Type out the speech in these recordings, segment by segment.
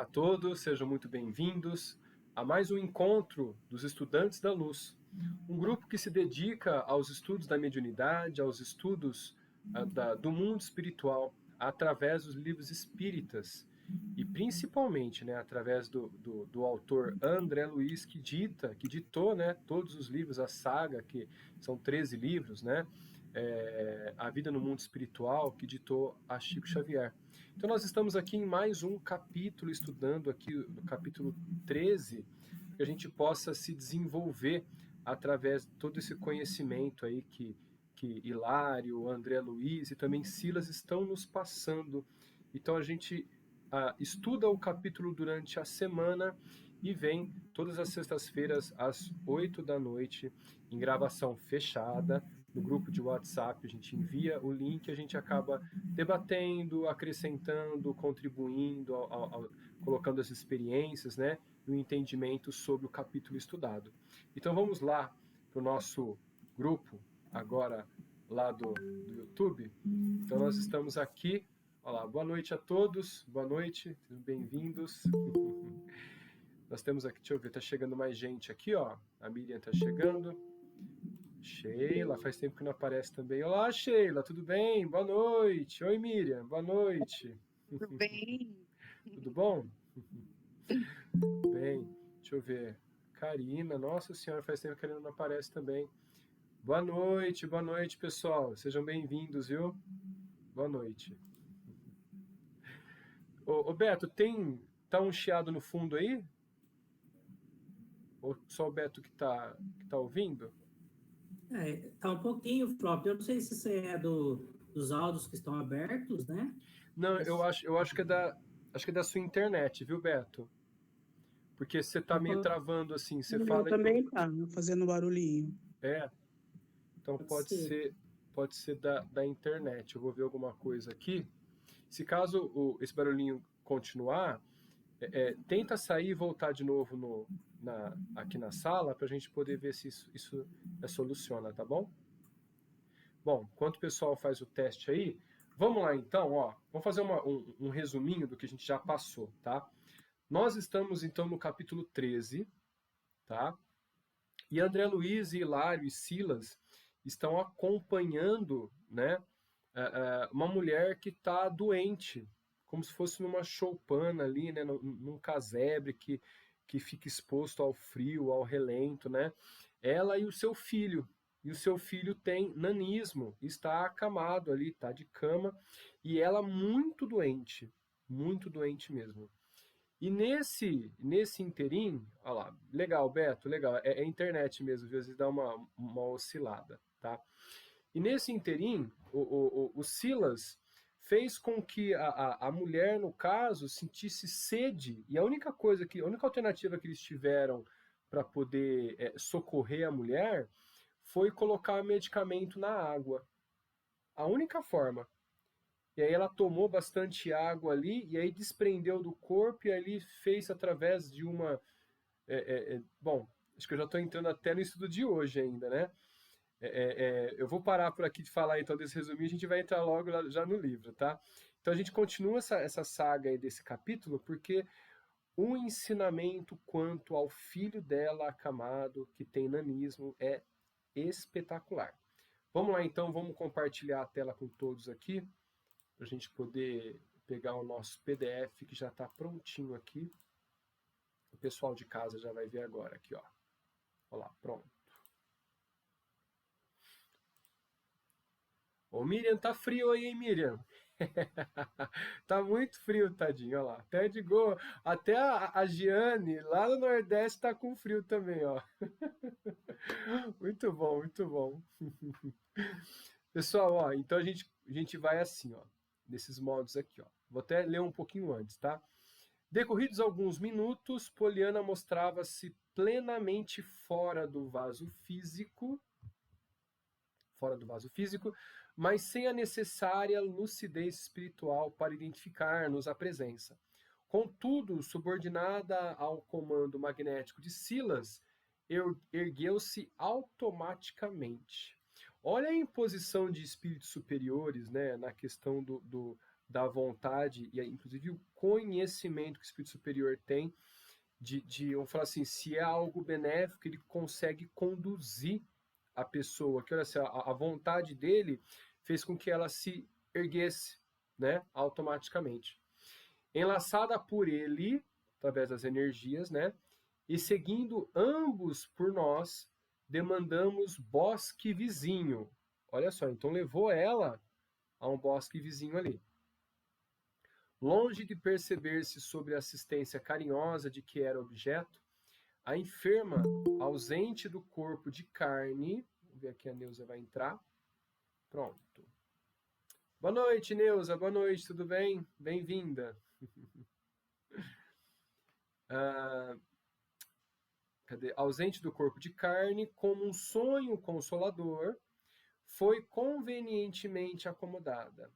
a todos, sejam muito bem-vindos a mais um encontro dos Estudantes da Luz, um grupo que se dedica aos estudos da mediunidade, aos estudos do mundo espiritual, através dos livros espíritas, e principalmente através do autor André Luiz, que ditou todos os livros, a saga, que são 13 livros, A Vida no Mundo Espiritual, que ditou a Chico Xavier. Então nós estamos aqui em mais um capítulo, estudando aqui no capítulo 13, que a gente possa se desenvolver através de todo esse conhecimento aí que Hilário, André Luiz e também Silas estão nos passando. Então a gente estuda o capítulo durante a semana e vem todas as sextas-feiras às 8 da noite em gravação fechada no grupo de WhatsApp. A gente envia o link, a gente acaba debatendo, acrescentando, contribuindo, colocando as experiências, e o entendimento sobre o capítulo estudado. Então vamos lá para o nosso grupo agora lá do YouTube. Então nós estamos aqui. Olá, boa noite a todos, boa noite, sejam bem-vindos. Nós temos aqui, deixa eu ver, tá chegando mais gente aqui, ó. A Miriam tá chegando. Sheila, faz tempo que não aparece também. Olá, Sheila, tudo bem? Boa noite. Oi, Miriam, boa noite. Tudo bem? Tudo bom? Bem, deixa eu ver. Karina, nossa senhora, faz tempo que a Karina não aparece também. Boa noite, pessoal. Sejam bem-vindos, viu? Boa noite. Ô Beto, tá um chiado no fundo aí? Ou só o Beto que tá ouvindo? Tá um pouquinho, Flop. Eu não sei se isso é dos áudios que estão abertos, né? Não, eu acho que é da sua internet, viu, Beto? Porque você tá meio travando assim, você fala... também tá, fazendo barulhinho. Então pode ser da internet. Eu vou ver alguma coisa aqui. Se caso esse barulhinho continuar, tenta sair e voltar de novo aqui na sala para a gente poder ver se isso soluciona, tá bom? Bom, enquanto o pessoal faz o teste aí, vamos lá então, ó. Vamos fazer um resuminho do que a gente já passou, tá? Nós estamos então no capítulo 13, tá? E André Luiz, Hilário e Silas estão acompanhando, uma mulher que está doente, como se fosse numa choupana ali, num casebre que fica exposto ao frio, ao relento, Ela e o seu filho. E o seu filho tem nanismo, está acamado ali, está de cama, e ela muito doente mesmo. E nesse interim, olha lá, legal, Beto, legal, é internet mesmo, às vezes dá uma oscilada, tá? E nesse interim, o Silas fez com que a mulher, no caso, sentisse sede, e a única alternativa que eles tiveram para poder socorrer a mulher foi colocar medicamento na água. A única forma. E aí ela tomou bastante água ali, e aí desprendeu do corpo, e ali fez através de uma... bom, acho que eu já estou entrando até no estudo de hoje ainda, eu vou parar por aqui de falar então desse resuminho, a gente vai entrar logo já no livro, tá? Então a gente continua essa saga aí desse capítulo, porque o ensinamento quanto ao filho dela acamado, que tem nanismo, é espetacular. Vamos lá então, vamos compartilhar a tela com todos aqui, para a gente poder pegar o nosso PDF que já está prontinho aqui. O pessoal de casa já vai ver agora aqui, ó. Olha lá, pronto. Ô Miriam, tá frio aí, hein, Miriam? Tá muito frio, tadinho, olha lá. Até a Giane, lá no Nordeste, tá com frio também, ó. Muito bom, muito bom. Pessoal, ó, então a gente vai assim, ó, nesses modos aqui, ó. Vou até ler um pouquinho antes, tá? Decorridos alguns minutos, Poliana mostrava-se plenamente fora do vaso físico, mas sem a necessária lucidez espiritual para identificar-nos a presença. Contudo, subordinada ao comando magnético de Silas, ergueu-se automaticamente. Olha a imposição de espíritos superiores, na questão da vontade e inclusive o conhecimento que o Espírito Superior tem vamos falar assim, se é algo benéfico, ele consegue conduzir a pessoa, que olha assim, a vontade dele fez com que ela se erguesse, né, automaticamente. Enlaçada por ele, através das energias, né, e seguindo ambos por nós, demandamos bosque vizinho. Olha só, então levou ela a um bosque vizinho ali. Longe de perceber-se sobre a assistência carinhosa de que era objeto, a enferma, ausente do corpo de carne, vamos ver aqui, a Neuza vai entrar. Pronto. Boa noite, Neuza. Boa noite, tudo bem? Bem-vinda. Ausente do corpo de carne, como um sonho consolador, foi convenientemente acomodada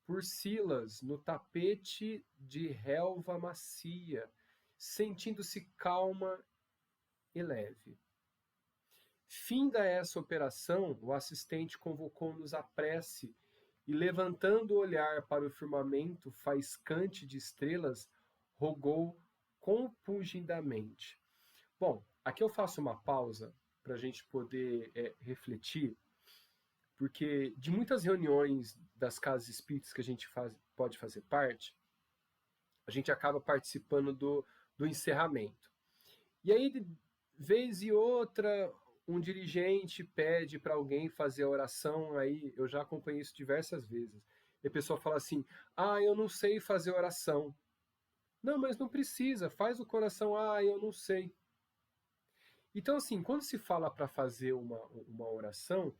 por Silas no tapete de relva macia, sentindo-se calma e leve. Finda essa operação, o assistente convocou-nos à prece e, levantando o olhar para o firmamento faiscante de estrelas, rogou compungidamente. Bom, aqui eu faço uma pausa para a gente poder refletir, porque de muitas reuniões das casas espíritas que a gente pode fazer parte, a gente acaba participando do encerramento. E aí, de vez e outra, um dirigente pede para alguém fazer a oração, aí eu já acompanhei isso diversas vezes. E a pessoa fala assim, eu não sei fazer oração. Não, mas não precisa, faz o coração, eu não sei. Então, assim, quando se fala para fazer uma oração,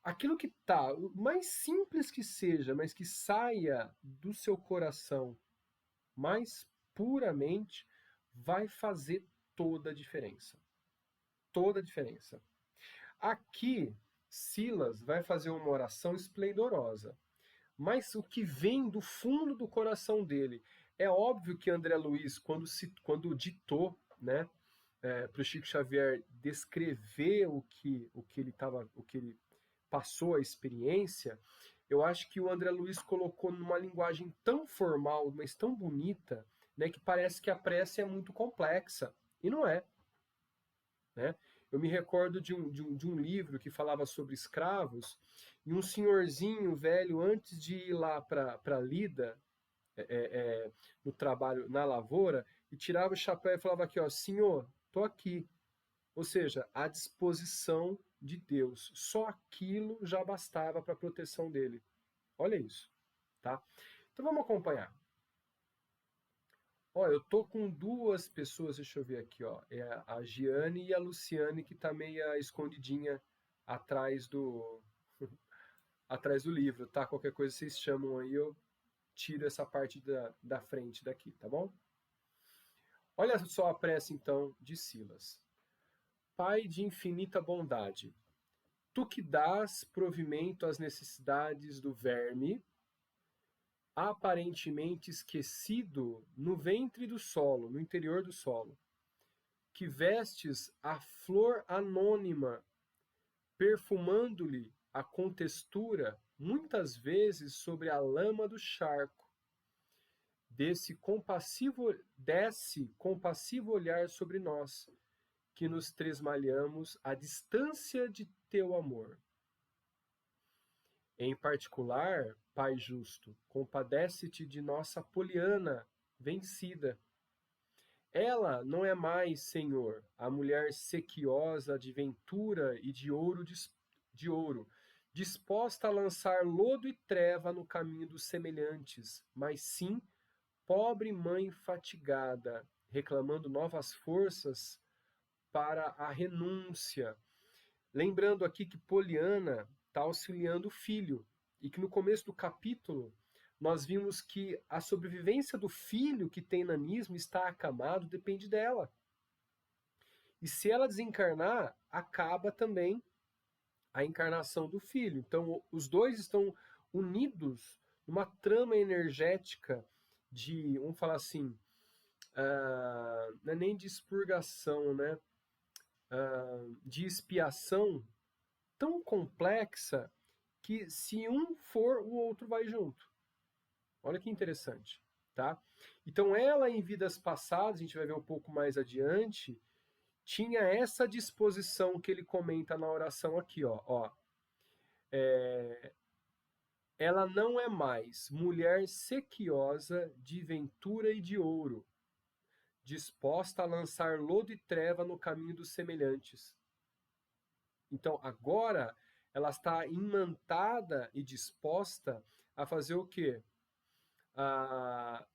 aquilo que está, o mais simples que seja, mas que saia do seu coração mais puramente, vai fazer toda a diferença. Toda a diferença. Aqui, Silas vai fazer uma oração esplendorosa, mas o que vem do fundo do coração dele, é óbvio que André Luiz, quando ditou, né, para o Chico Xavier descrever o que ele passou a experiência, eu acho que o André Luiz colocou numa linguagem tão formal, mas tão bonita, né, que parece que a prece é muito complexa. E não é. Né? Eu me recordo de um livro que falava sobre escravos, e um senhorzinho velho, antes de ir lá para Lida, no trabalho, na lavoura, e tirava o chapéu e falava aqui, ó, senhor, tô aqui. Ou seja, à disposição de Deus. Só aquilo já bastava para a proteção dele. Olha isso, tá? Então vamos acompanhar. Ó, eu tô com duas pessoas, deixa eu ver aqui, ó. É a Giane e a Luciane, que tá meio escondidinha atrás do atrás do livro, tá? Qualquer coisa vocês chamam aí, eu tiro essa parte da frente daqui, tá bom? Olha só a prece, então, de Silas. Pai de infinita bondade, tu que dás provimento às necessidades do verme, aparentemente esquecido no ventre do solo, no interior do solo, que vestes a flor anônima, perfumando-lhe a contextura, muitas vezes sobre a lama do charco, desce compassivo olhar sobre nós, que nos tresmalhamos à distância de teu amor. Em particular, Pai justo, compadece-te de nossa Poliana vencida. Ela não é mais, Senhor, a mulher sequiosa de ventura e de ouro, disposta a lançar lodo e treva no caminho dos semelhantes, mas sim pobre mãe fatigada, reclamando novas forças para a renúncia. Lembrando aqui que Poliana está auxiliando o filho, e que no começo do capítulo nós vimos que a sobrevivência do filho que tem nanismo, está acamado, depende dela. E se ela desencarnar, acaba também a encarnação do filho. Então, os dois estão unidos numa trama energética de, vamos falar assim, não é nem de expurgação, né? De expiação tão complexa que se um for, o outro vai junto. Olha que interessante, tá? Então ela em vidas passadas, a gente vai ver um pouco mais adiante, tinha essa disposição que ele comenta na oração aqui, ó. Ela não é mais mulher sequiosa de ventura e de ouro, disposta a lançar lodo e treva no caminho dos semelhantes. Então, agora, ela está imantada e disposta a fazer o quê? A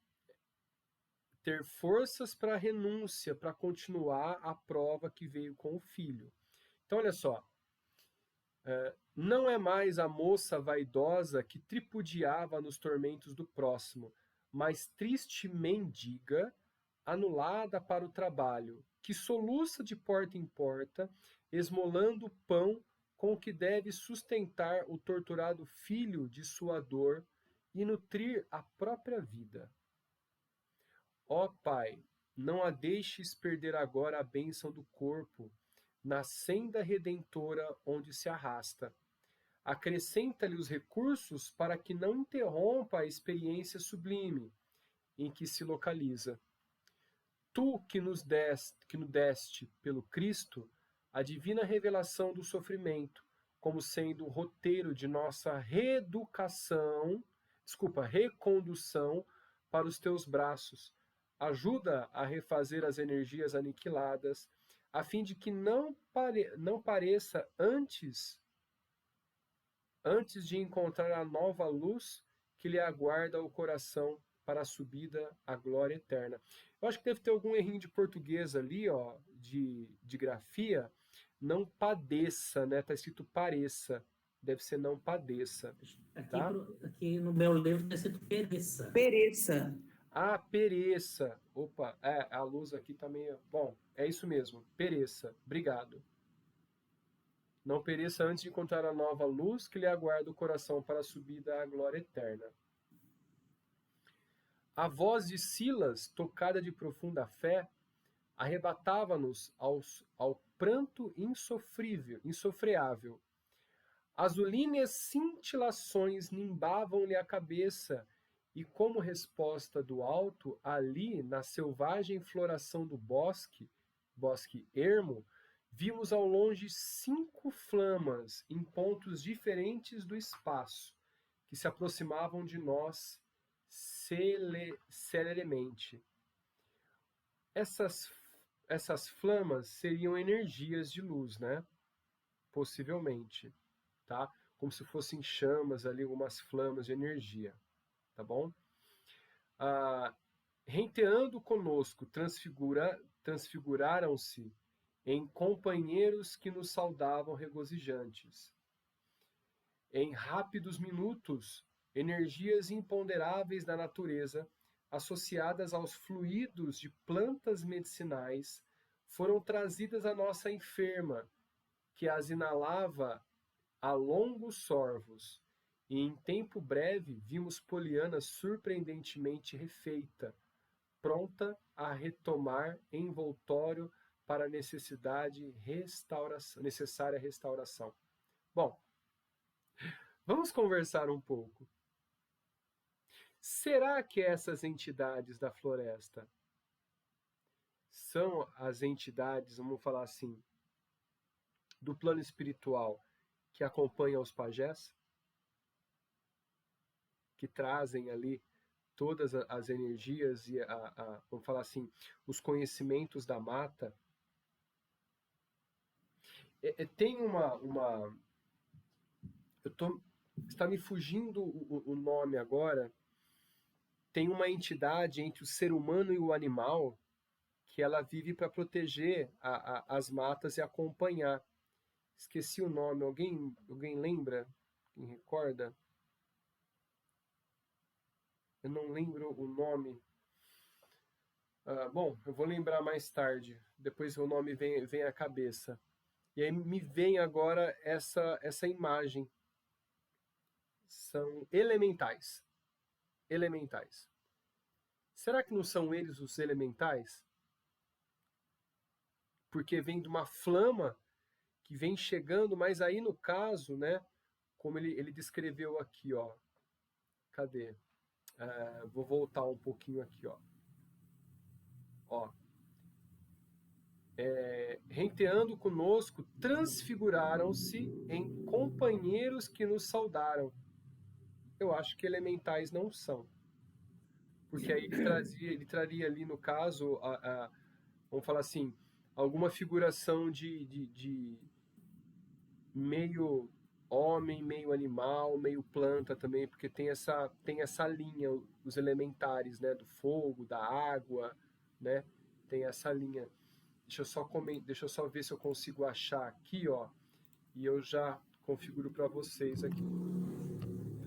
ter forças para a renúncia, para continuar a prova que veio com o filho. Então, olha só. Não é mais a moça vaidosa que tripudiava nos tormentos do próximo, mas triste mendiga, anulada para o trabalho, que soluça de porta em porta, esmolando o pão com que deve sustentar o torturado filho de sua dor e nutrir a própria vida. Ó Pai, não a deixes perder agora a bênção do corpo, na senda redentora onde se arrasta. Acrescenta-lhe os recursos para que não interrompa a experiência sublime em que se localiza. Tu que nos deste pelo Cristo a divina revelação do sofrimento, como sendo o roteiro de nossa recondução para os teus braços. Ajuda a refazer as energias aniquiladas, a fim de que não pareça antes de encontrar a nova luz que lhe aguarda o coração para a subida à glória eterna. Eu acho que deve ter algum errinho de português ali, ó, de grafia. Não padeça, né? Tá escrito pareça. Deve ser não padeça. Tá? Aqui no meu livro está escrito pereça. Pereça. Ah, pereça. Opa, a luz aqui tá meio... Bom, é isso mesmo. Pereça. Obrigado. Não pereça antes de encontrar a nova luz que lhe aguarda o coração para a subida à glória eterna. A voz de Silas, tocada de profunda fé, arrebatava-nos ao pranto insofreável. Azulíneas cintilações nimbavam-lhe a cabeça, e como resposta do alto, ali, na selvagem floração do bosque ermo, vimos ao longe 5 flamas em pontos diferentes do espaço, que se aproximavam de nós celeremente. Essas flamas seriam energias de luz, né? Possivelmente, tá? Como se fossem chamas ali, algumas flamas de energia, tá bom? Renteando conosco, transfiguraram-se em companheiros que nos saudavam regozijantes. Em rápidos minutos, energias imponderáveis da natureza, associadas aos fluidos de plantas medicinais, foram trazidas à nossa enferma, que as inalava a longos sorvos, e em tempo breve vimos Poliana surpreendentemente refeita, pronta a retomar envoltório para a necessária restauração. Bom, vamos conversar um pouco. Será que essas entidades da floresta são as entidades, vamos falar assim, do plano espiritual que acompanham os pajés? Que trazem ali todas as energias e, vamos falar assim, os conhecimentos da mata? Tem está me fugindo o nome agora. Tem uma entidade entre o ser humano e o animal que ela vive para proteger as matas e acompanhar. Esqueci o nome. Alguém lembra? Quem recorda? Eu não lembro o nome. Bom, eu vou lembrar mais tarde. Depois o nome vem à cabeça. E aí me vem agora essa imagem. São elementais. Elementais. Será que não são eles os elementais? Porque vem de uma flama que vem chegando, mas aí no caso, né, como ele descreveu aqui, ó. Cadê? Vou voltar um pouquinho aqui, ó. Ó. Renteando conosco, transfiguraram-se em companheiros que nos saudaram. Eu acho que elementais não são. Porque aí ele traria ali, no caso, vamos falar assim, alguma figuração de meio homem, meio animal, meio planta também, porque tem essa linha, os elementares, né, do fogo, da água, né, tem essa linha. Deixa eu só ver se eu consigo achar aqui, ó, e eu já configuro para vocês aqui.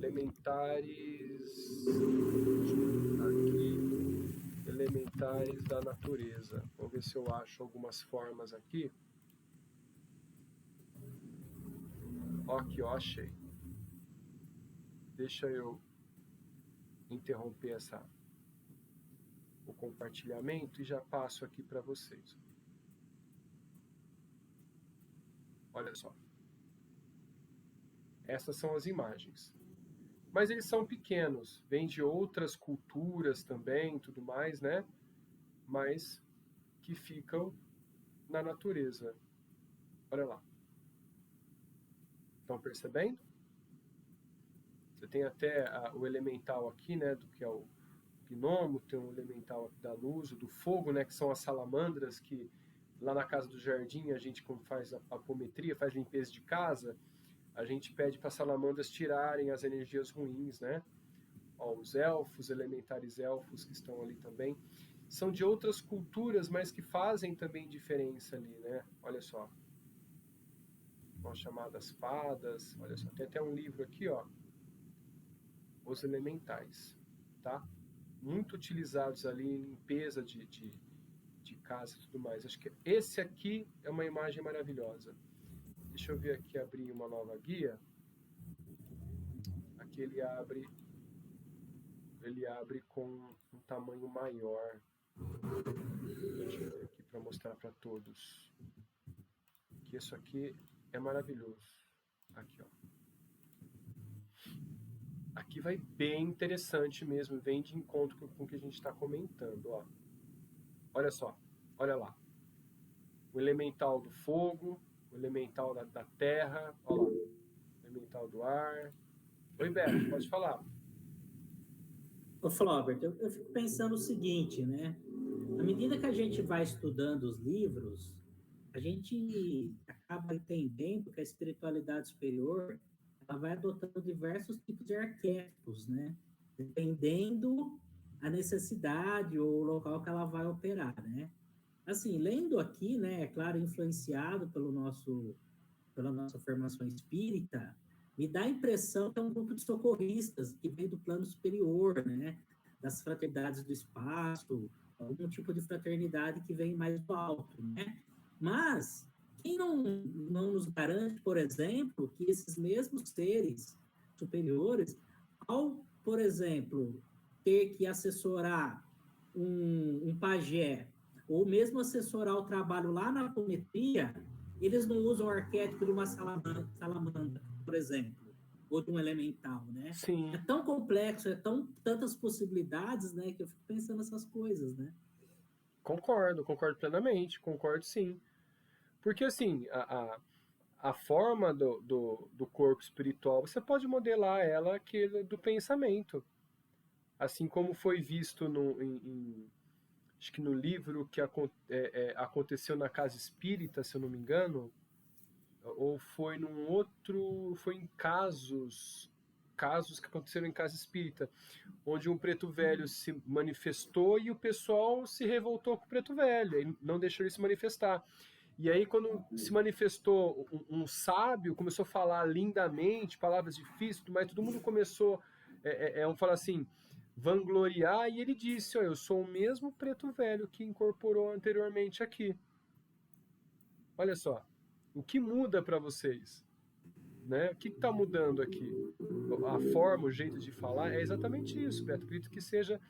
Elementares, aqui, elementares da natureza. Vamos ver se eu acho algumas formas aqui. Ó, aqui, ó, achei. Deixa eu interromper o compartilhamento e já passo aqui para vocês. Olha só. Essas são as imagens. Mas eles são pequenos, vêm de outras culturas também, tudo mais, né? Mas que ficam na natureza. Olha lá. Estão percebendo? Você tem até o elemental aqui, né? Do que é o gnomo, tem um elemental aqui da luz, do fogo, né? Que são as salamandras que lá na casa do jardim a gente, quando faz a apometria, faz limpeza de casa, a gente pede para as salamandras tirarem as energias ruins, né? Ó, os elfos, elementares elfos que estão ali também, são de outras culturas, mas que fazem também diferença ali, né? Olha só. São chamadas fadas, olha só. Tem até um livro aqui, ó. Os elementais, tá? Muito utilizados ali em limpeza de casa e tudo mais. Acho que esse aqui é uma imagem maravilhosa. Deixa eu ver aqui, abrir uma nova guia. Aqui ele abre com um tamanho maior. Deixa eu ver aqui para mostrar para todos. Que isso aqui é maravilhoso. Aqui, ó. Aqui vai bem interessante mesmo, vem de encontro com o que a gente está comentando, ó. Olha só, olha lá. O elemental do fogo, o elemental da terra, olha lá. O elemental do ar. Oi, Beto, pode falar. Ô, Flaubert, eu fico pensando o seguinte, né? À medida que a gente vai estudando os livros, a gente acaba entendendo que a espiritualidade superior ela vai adotando diversos tipos de arquétipos, né? Dependendo a necessidade ou o local que ela vai operar, né? Assim, lendo aqui, né, é claro, influenciado pela nossa formação espírita, me dá a impressão que é um grupo de socorristas que vem do plano superior, né? Das fraternidades do espaço, algum tipo de fraternidade que vem mais do alto, né? Mas quem não nos garante, por exemplo, que esses mesmos seres superiores, ao, por exemplo, ter que assessorar um pajé, ou mesmo assessorar o trabalho lá na apometria, eles não usam o arquétipo de uma salamandra, por exemplo, ou de um elemental, né? Sim. É tão complexo, tantas possibilidades, né, que eu fico pensando nessas coisas, né? Concordo plenamente, concordo sim. Porque assim, a forma do corpo espiritual, você pode modelar ela aquele do pensamento. Assim como foi visto acho que no livro que aconteceu na casa espírita, se eu não me engano, ou foi foi em casos que aconteceram em casa espírita, onde um preto velho se manifestou e o pessoal se revoltou com o preto velho, ele não deixou ele se manifestar. E aí, quando se manifestou um sábio, começou a falar lindamente, palavras difíceis, mas todo mundo começou, vamos falar assim, vangloriar, e ele disse, eu sou o mesmo preto velho que incorporou anteriormente aqui. Olha só, o que muda para vocês? Né? O que está mudando aqui? A forma, o jeito de falar, é exatamente isso, Beto. Acredito que seja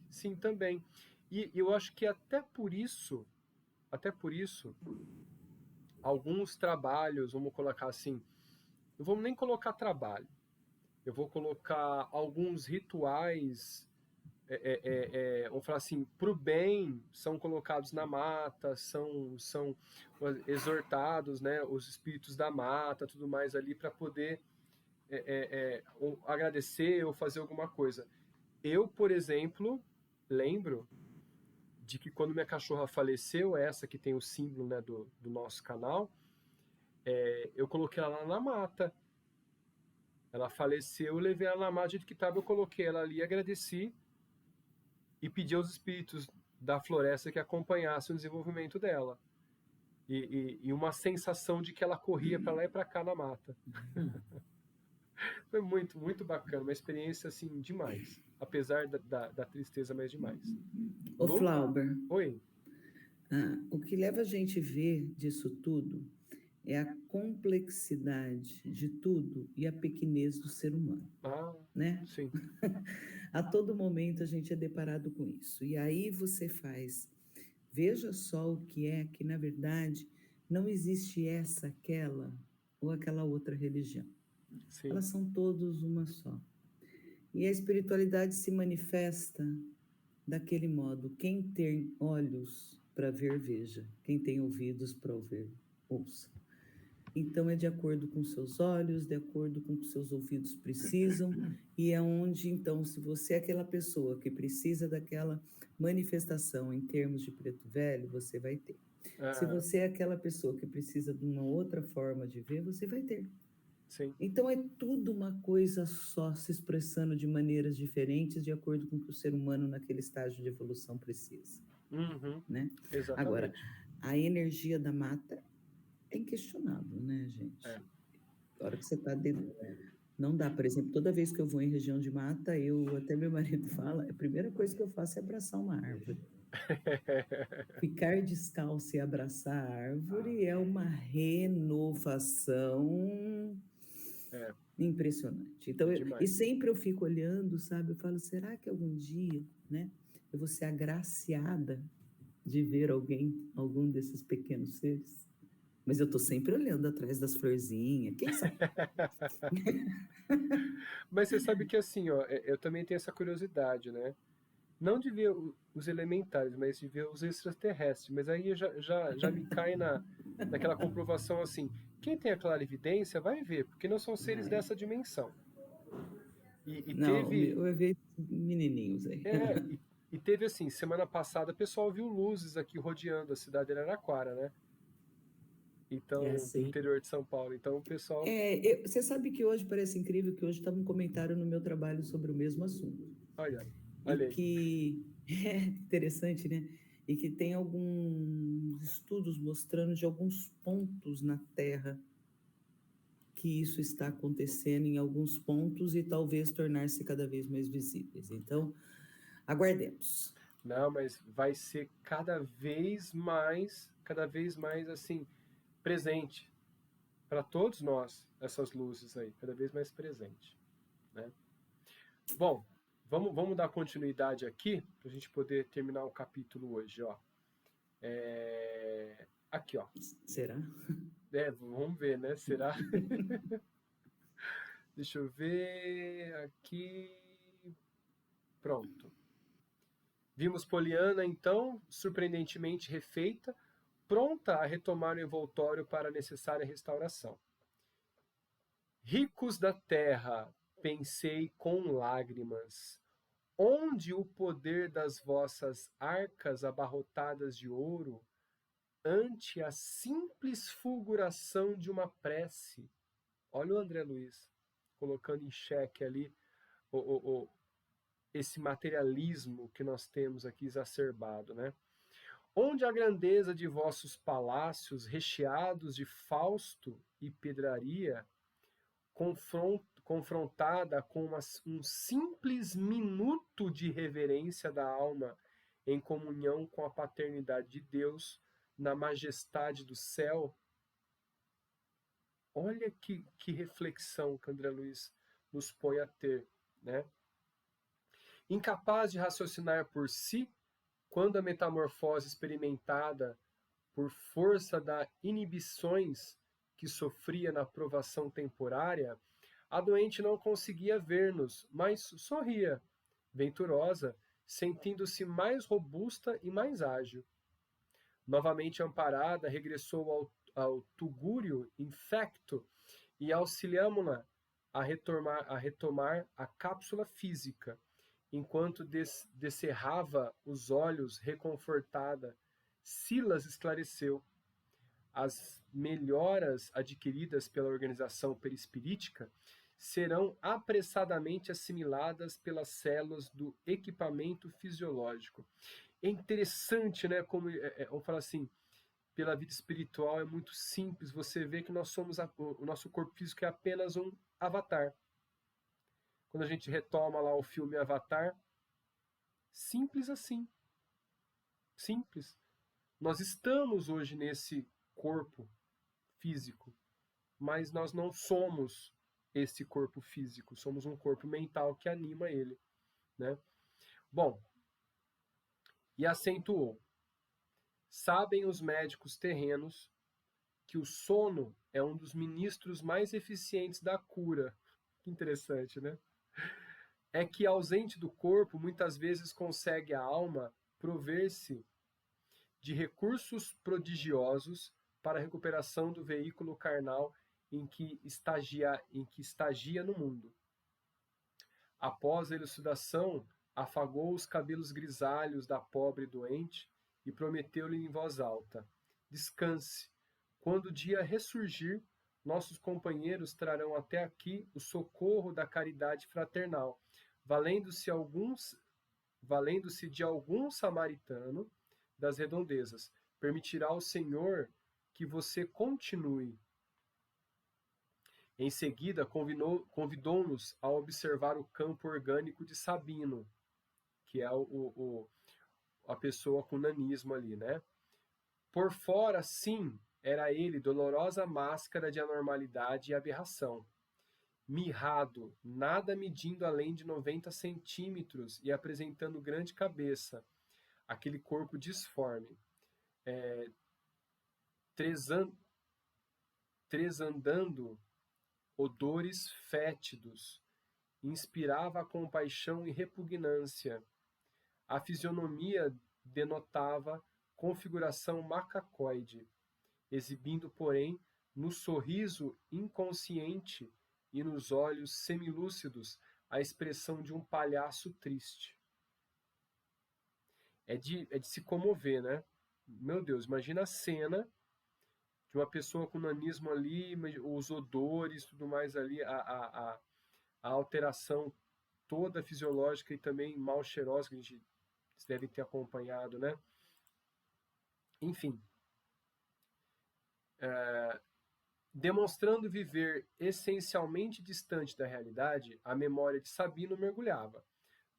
sim também. E eu acho que até por isso, alguns trabalhos, vamos colocar assim, não vamos nem colocar trabalho, eu vou colocar alguns rituais vamos falar assim, para o bem, são colocados na mata, são exortados, né, os espíritos da mata, tudo mais ali, para poder agradecer ou fazer alguma coisa. Eu, por exemplo, lembro de que quando minha cachorra faleceu, essa que tem o símbolo, né, do nosso canal, eu coloquei ela lá na mata. Ela faleceu, eu levei ela na mata, do jeito que estava, eu coloquei ela ali, agradeci, e pedi aos espíritos da floresta que acompanhassem o desenvolvimento dela. E uma sensação de que ela corria para lá e para cá na mata. Foi muito, muito bacana. Uma experiência, assim, demais. Apesar da tristeza, mas demais. Ô, Flauber, Oi? o que leva a gente a ver disso tudo é a complexidade de tudo e a pequenez do ser humano, né? Sim. A todo momento a gente é deparado com isso. E aí você veja só o que é que, na verdade, não existe essa, aquela ou aquela outra religião. Sim. Elas são todos uma só. E a espiritualidade se manifesta daquele modo. Quem tem olhos para ver, veja. Quem tem ouvidos para ouvir, ouça. Então, é de acordo com seus olhos, de acordo com o que seus ouvidos precisam, e é onde, então, se você é aquela pessoa que precisa daquela manifestação em termos de preto velho, você vai ter. Se você é aquela pessoa que precisa de uma outra forma de ver, você vai ter. Sim. Então, é tudo uma coisa só, se expressando de maneiras diferentes, de acordo com o que o ser humano, naquele estágio de evolução, precisa. Uhum. Né? Exatamente. Agora, a energia da mata é inquestionável, né, gente? A hora que você está dentro... Não dá, por exemplo, toda vez que eu vou em região de mata, até meu marido fala, a primeira coisa que eu faço é abraçar uma árvore. Ficar descalço e abraçar a árvore é uma renovação impressionante. Então, e sempre eu fico olhando, sabe? Eu falo, será que algum dia, né, eu vou ser agraciada de ver algum desses pequenos seres? Mas eu estou sempre olhando atrás das florzinhas, quem sabe? Mas você sabe que assim, ó, eu também tenho essa curiosidade, né? Não de ver os elementares, mas de ver os extraterrestres. Mas aí já me cai naquela comprovação assim, quem tem a clarividência vai ver, porque não são seres dessa dimensão. Não, eu vi menininhos aí. E teve assim, semana passada o pessoal viu luzes aqui rodeando a cidade de Araraquara, né? Então, no interior de São Paulo. Então, o pessoal... Você sabe que hoje, parece incrível, que hoje estava um comentário no meu trabalho sobre o mesmo assunto. Olha e que é interessante, né? E que tem alguns estudos mostrando de alguns pontos na Terra que isso está acontecendo em alguns pontos e talvez tornar-se cada vez mais visíveis. Então, aguardemos. Não, mas vai ser cada vez mais, assim, presente para todos nós, essas luzes aí, cada vez mais presente, né? Bom, vamos dar continuidade aqui, para a gente poder terminar o capítulo hoje, ó. Aqui, ó. Será? Vamos ver, né? Será? Deixa eu ver aqui. Pronto. Vimos Poliana, então, surpreendentemente refeita, pronta a retomar o envoltório para a necessária restauração. Ricos da terra, pensei com lágrimas, onde o poder das vossas arcas abarrotadas de ouro, ante a simples fulguração de uma prece. Olha o André Luiz colocando em xeque ali esse materialismo que nós temos aqui exacerbado, né? Onde a grandeza de vossos palácios, recheados de fausto e pedraria, confrontada com um simples minuto de reverência da alma em comunhão com a paternidade de Deus, na majestade do céu. Olha que reflexão que André Luiz nos põe a ter, né? Incapaz de raciocinar por si, quando a metamorfose experimentada por força das inibições que sofria na provação temporária, a doente não conseguia ver-nos, mas sorria, venturosa, sentindo-se mais robusta e mais ágil. Novamente amparada, regressou ao tugúrio infecto e auxiliamo-la a retomar a cápsula física, enquanto descerrava os olhos reconfortada. Silas esclareceu. As melhoras adquiridas pela organização perispirítica serão apressadamente assimiladas pelas células do equipamento fisiológico. É interessante, né? Como vamos falar assim, pela vida espiritual é muito simples. Você vê que nós somos o nosso corpo físico é apenas um avatar. Quando a gente retoma lá o filme Avatar, simples assim. Simples. Nós estamos hoje nesse corpo físico, mas nós não somos esse corpo físico, somos um corpo mental que anima ele, né? Bom, e acentuou: sabem os médicos terrenos que o sono é um dos ministros mais eficientes da cura. Que interessante, né? É que, ausente do corpo, muitas vezes consegue a alma prover-se de recursos prodigiosos para a recuperação do veículo carnal em que estagia no mundo. Após a elucidação, afagou os cabelos grisalhos da pobre doente e prometeu-lhe em voz alta: descanse. Quando o dia ressurgir, nossos companheiros trarão até aqui o socorro da caridade fraternal, valendo-se de algum samaritano das redondezas. Permitirá o Senhor que você continue. Em seguida, convidou-nos a observar o campo orgânico de Sabino, que é a pessoa com nanismo ali, né? Por fora, sim, era ele dolorosa máscara de anormalidade e aberração. Mirrado, nada medindo além de 90 centímetros e apresentando grande cabeça, aquele corpo disforme, tresandando odores fétidos, inspirava a compaixão e repugnância. A fisionomia denotava configuração macacoide, exibindo, porém, no sorriso inconsciente e nos olhos semilúcidos a expressão de um palhaço triste. É de se comover, né? Meu Deus, imagina a cena de uma pessoa com nanismo ali, os odores, tudo mais ali, a alteração toda fisiológica e também mal cheirosa, que a gente deve ter acompanhado, né? Enfim. Demonstrando viver essencialmente distante da realidade, a memória de Sabino mergulhava,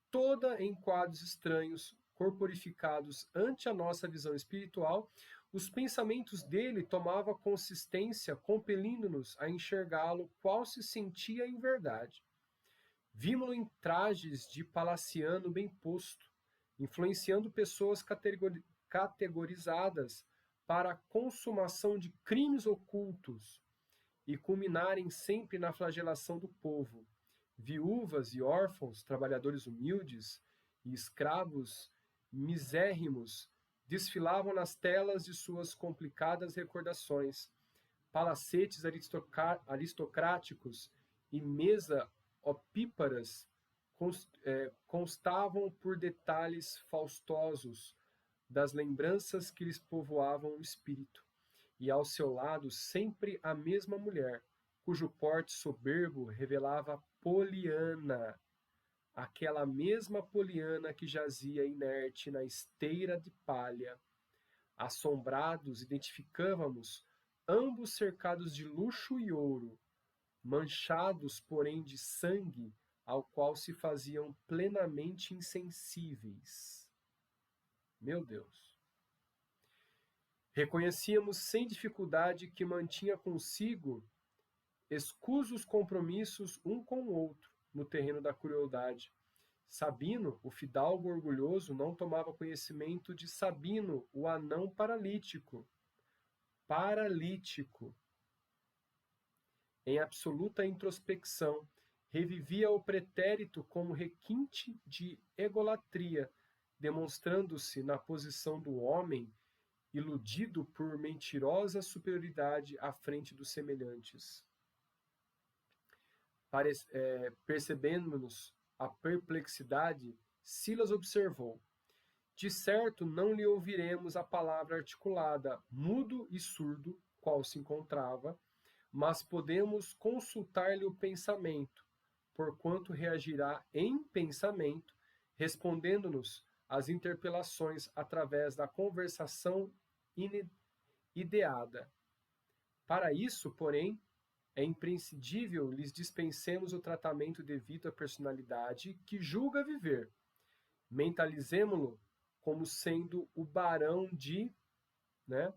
toda em quadros estranhos, corporificados ante a nossa visão espiritual. Os pensamentos dele tomavam consistência, compelindo-nos a enxergá-lo qual se sentia em verdade. Vimos-lo em trajes de palaciano bem posto, influenciando pessoas categorizadas para a consumação de crimes ocultos e culminarem sempre na flagelação do povo. Viúvas e órfãos, trabalhadores humildes e escravos misérrimos desfilavam nas telas de suas complicadas recordações. Palacetes aristocráticos e mesa opíparas constavam por detalhes faustosos das lembranças que lhes povoavam o espírito. E ao seu lado sempre a mesma mulher, cujo porte soberbo revelava Poliana, aquela mesma Poliana que jazia inerte na esteira de palha. Assombrados, identificávamos, ambos cercados de luxo e ouro, manchados, porém, de sangue, ao qual se faziam plenamente insensíveis. Meu Deus! Reconhecíamos sem dificuldade que mantinha consigo escusos compromissos um com o outro no terreno da crueldade. Sabino, o fidalgo orgulhoso, não tomava conhecimento de Sabino, o anão paralítico. Em absoluta introspecção, revivia o pretérito como requinte de egolatria, demonstrando-se na posição do homem iludido por mentirosa superioridade à frente dos semelhantes. Percebendo-nos a perplexidade, Silas observou: de certo não lhe ouviremos a palavra articulada, mudo e surdo, qual se encontrava, mas podemos consultar-lhe o pensamento, porquanto reagirá em pensamento, respondendo-nos às interpelações através da conversação ideada. Para isso, porém, é imprescindível lhes dispensemos o tratamento devido à personalidade que julga viver. Mentalizemo-lo como sendo o barão de, né,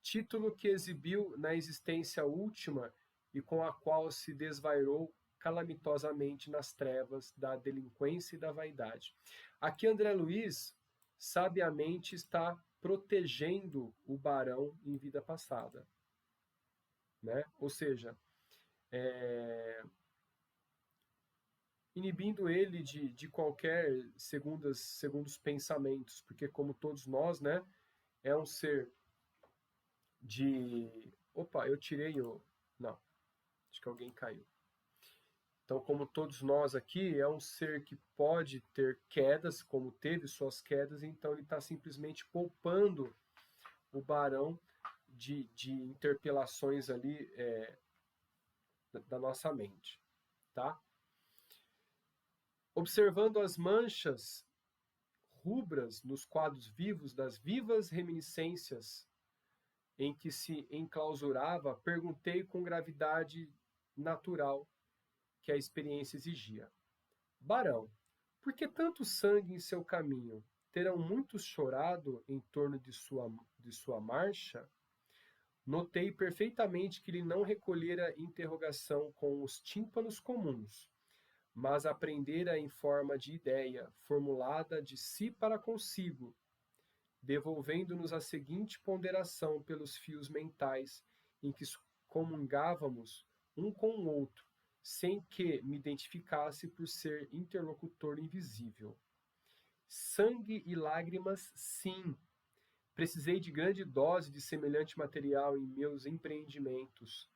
título que exibiu na existência última e com a qual se desvairou calamitosamente nas trevas da delinquência e da vaidade. Aqui André Luiz sabiamente está protegendo o barão em vida passada, né? Ou seja, inibindo ele de qualquer segundos pensamentos, porque como todos nós, né, é um ser de... Opa, eu tirei o... Não, acho que alguém caiu. Então, como todos nós aqui, é um ser que pode ter quedas, como teve suas quedas, então ele está simplesmente poupando o barão de interpelações ali da nossa mente, tá? Observando as manchas rubras nos quadros vivos das vivas reminiscências em que se enclausurava, perguntei com gravidade natural que a experiência exigia: barão, por que tanto sangue em seu caminho? Terão muitos chorado em torno de sua marcha? Notei perfeitamente que ele não recolhera interrogação com os tímpanos comuns, mas aprendera em forma de ideia, formulada de si para consigo, devolvendo-nos a seguinte ponderação pelos fios mentais em que comungávamos um com o outro, sem que me identificasse por ser interlocutor invisível. Sangue e lágrimas, sim. Precisei de grande dose de semelhante material em meus empreendimentos.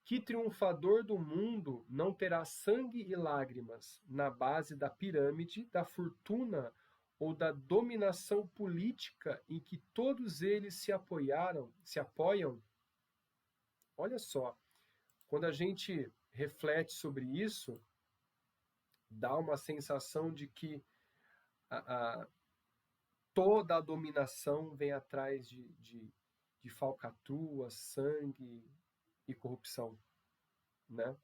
Que triunfador do mundo não terá sangue e lágrimas na base da pirâmide, da fortuna ou da dominação política em que todos eles se apoiam? Olha só, quando a gente reflete sobre isso, dá uma sensação de que toda a dominação vem atrás de falcatrua, sangue e corrupção, né?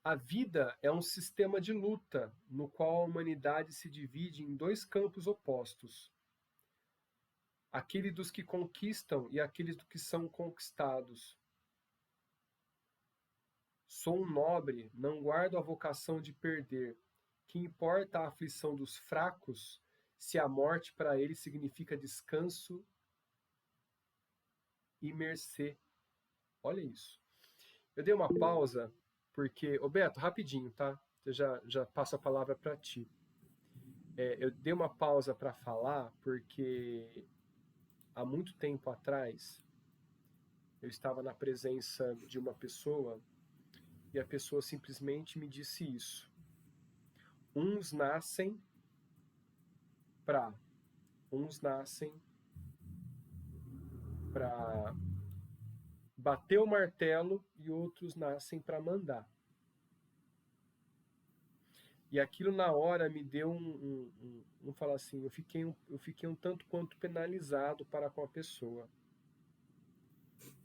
A vida é um sistema de luta no qual a humanidade se divide em dois campos opostos: aquele dos que conquistam e aqueles dos que são conquistados. Sou um nobre, não guardo a vocação de perder. Que importa a aflição dos fracos, se a morte para eles significa descanso e mercê? Olha isso. Eu dei uma pausa porque... Ô Beto, rapidinho, tá? Eu já passo a palavra para ti. Eu dei uma pausa para falar porque há muito tempo atrás eu estava na presença de uma pessoa e a pessoa simplesmente me disse isso: uns nascem para bater o martelo e outros nascem para mandar. E aquilo na hora me deu vamos falar assim, eu fiquei um tanto quanto penalizado para com a pessoa,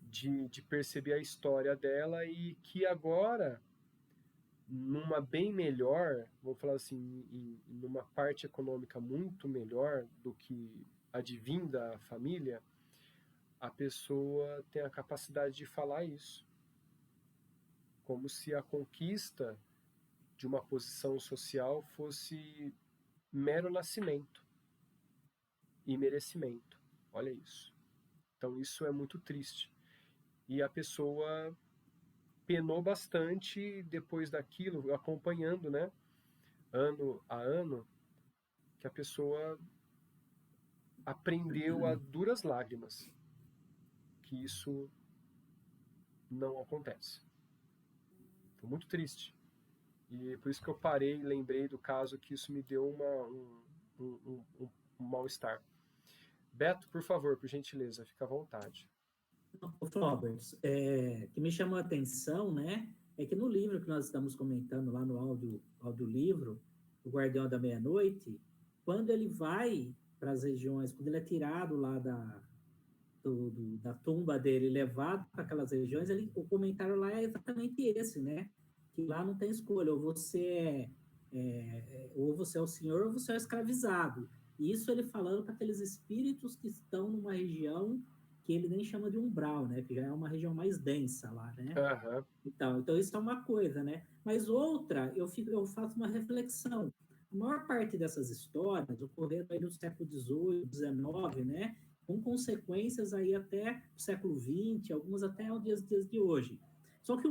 de perceber a história dela, e que agora, numa bem melhor, vou falar assim, numa parte econômica muito melhor do que a de vir da família, a pessoa tem a capacidade de falar isso, como se a conquista de uma posição social fosse mero nascimento e merecimento. Olha isso. Então isso é muito triste. E a pessoa penou bastante depois daquilo, acompanhando, né, ano a ano, que a pessoa aprendeu a duras lágrimas que isso não acontece. Foi muito triste. E por isso que eu parei e lembrei do caso, que isso me deu um mal-estar. Beto, por favor, por gentileza, fica à vontade. Roberts, que me chamou a atenção, né, é que no livro que nós estamos comentando lá no audiolivro, O Guardião da Meia-Noite, quando ele vai para as regiões, quando ele é tirado lá da tumba dele, levado para aquelas regiões, o comentário lá é exatamente esse, né, que lá não tem escolha, ou você é o senhor ou você é o escravizado. E isso ele falando para aqueles espíritos que estão numa região que ele nem chama de umbral, né? Que já é uma região mais densa lá, né? Uhum. Então isso é uma coisa, né? Mas outra, eu faço uma reflexão. A maior parte dessas histórias ocorreram aí no século XVIII, XIX, né? Com consequências aí até o século XX, algumas até os dias de hoje. Só que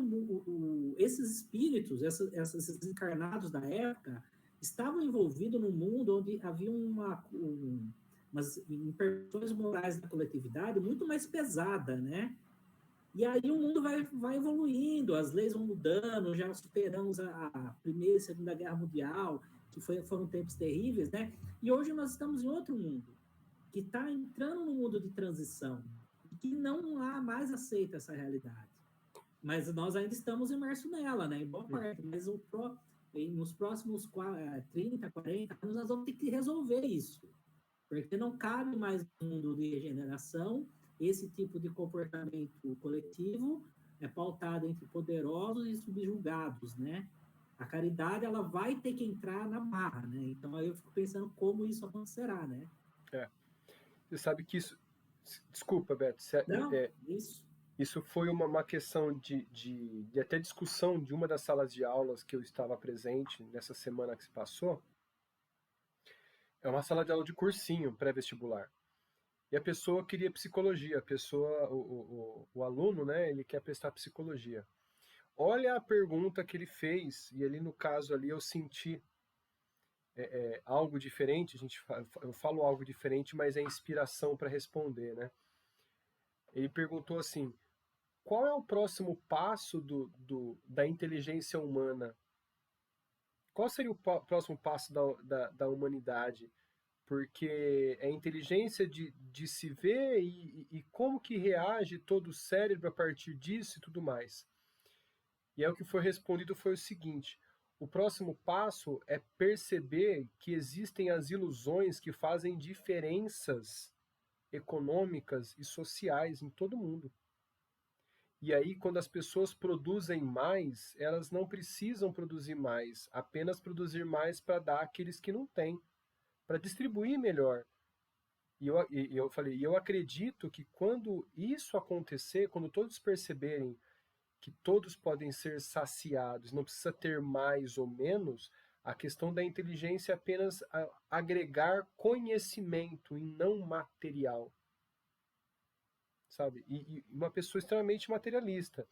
esses espíritos, esses encarnados da época, estavam envolvidos num mundo onde havia umas imperfeições morais da coletividade muito mais pesada, né? E aí o mundo vai evoluindo, as leis vão mudando, já superamos a Primeira e Segunda Guerra Mundial, que foram tempos terríveis, né? E hoje nós estamos em outro mundo, que está entrando no mundo de transição, que não há mais aceita essa realidade. Mas nós ainda estamos imersos nela, né? Em boa parte. Mas nos próximos 30, 40 anos, nós vamos ter que resolver isso. Porque não cabe mais no mundo de regeneração esse tipo de comportamento coletivo pautado entre poderosos e subjugados, né? A caridade, ela vai ter que entrar na marra, né? Então, aí eu fico pensando como isso acontecerá, né? Você sabe que isso... Desculpa, Beto. Não, isso... Isso foi uma questão de até discussão de uma das salas de aulas que eu estava presente nessa semana que se passou. É uma sala de aula de cursinho pré-vestibular. E a pessoa queria psicologia, o aluno, né, ele quer prestar psicologia. Olha a pergunta que ele fez, e ali no caso ali eu senti algo diferente, eu falo algo diferente, mas é inspiração para responder, né? Ele perguntou assim: qual é o próximo passo da inteligência humana? Qual seria o próximo passo da humanidade? Porque é a inteligência de se ver e como que reage todo o cérebro a partir disso e tudo mais. E aí o que foi respondido foi o seguinte: o próximo passo é perceber que existem as ilusões que fazem diferenças econômicas e sociais em todo mundo. E aí, quando as pessoas produzem mais, elas não precisam produzir mais, apenas produzir mais para dar àqueles que não têm, para distribuir melhor. E eu falei, e eu acredito que quando isso acontecer, quando todos perceberem que todos podem ser saciados, não precisa ter mais ou menos, a questão da inteligência é apenas agregar conhecimento e não material. Sabe? E uma pessoa extremamente materialista.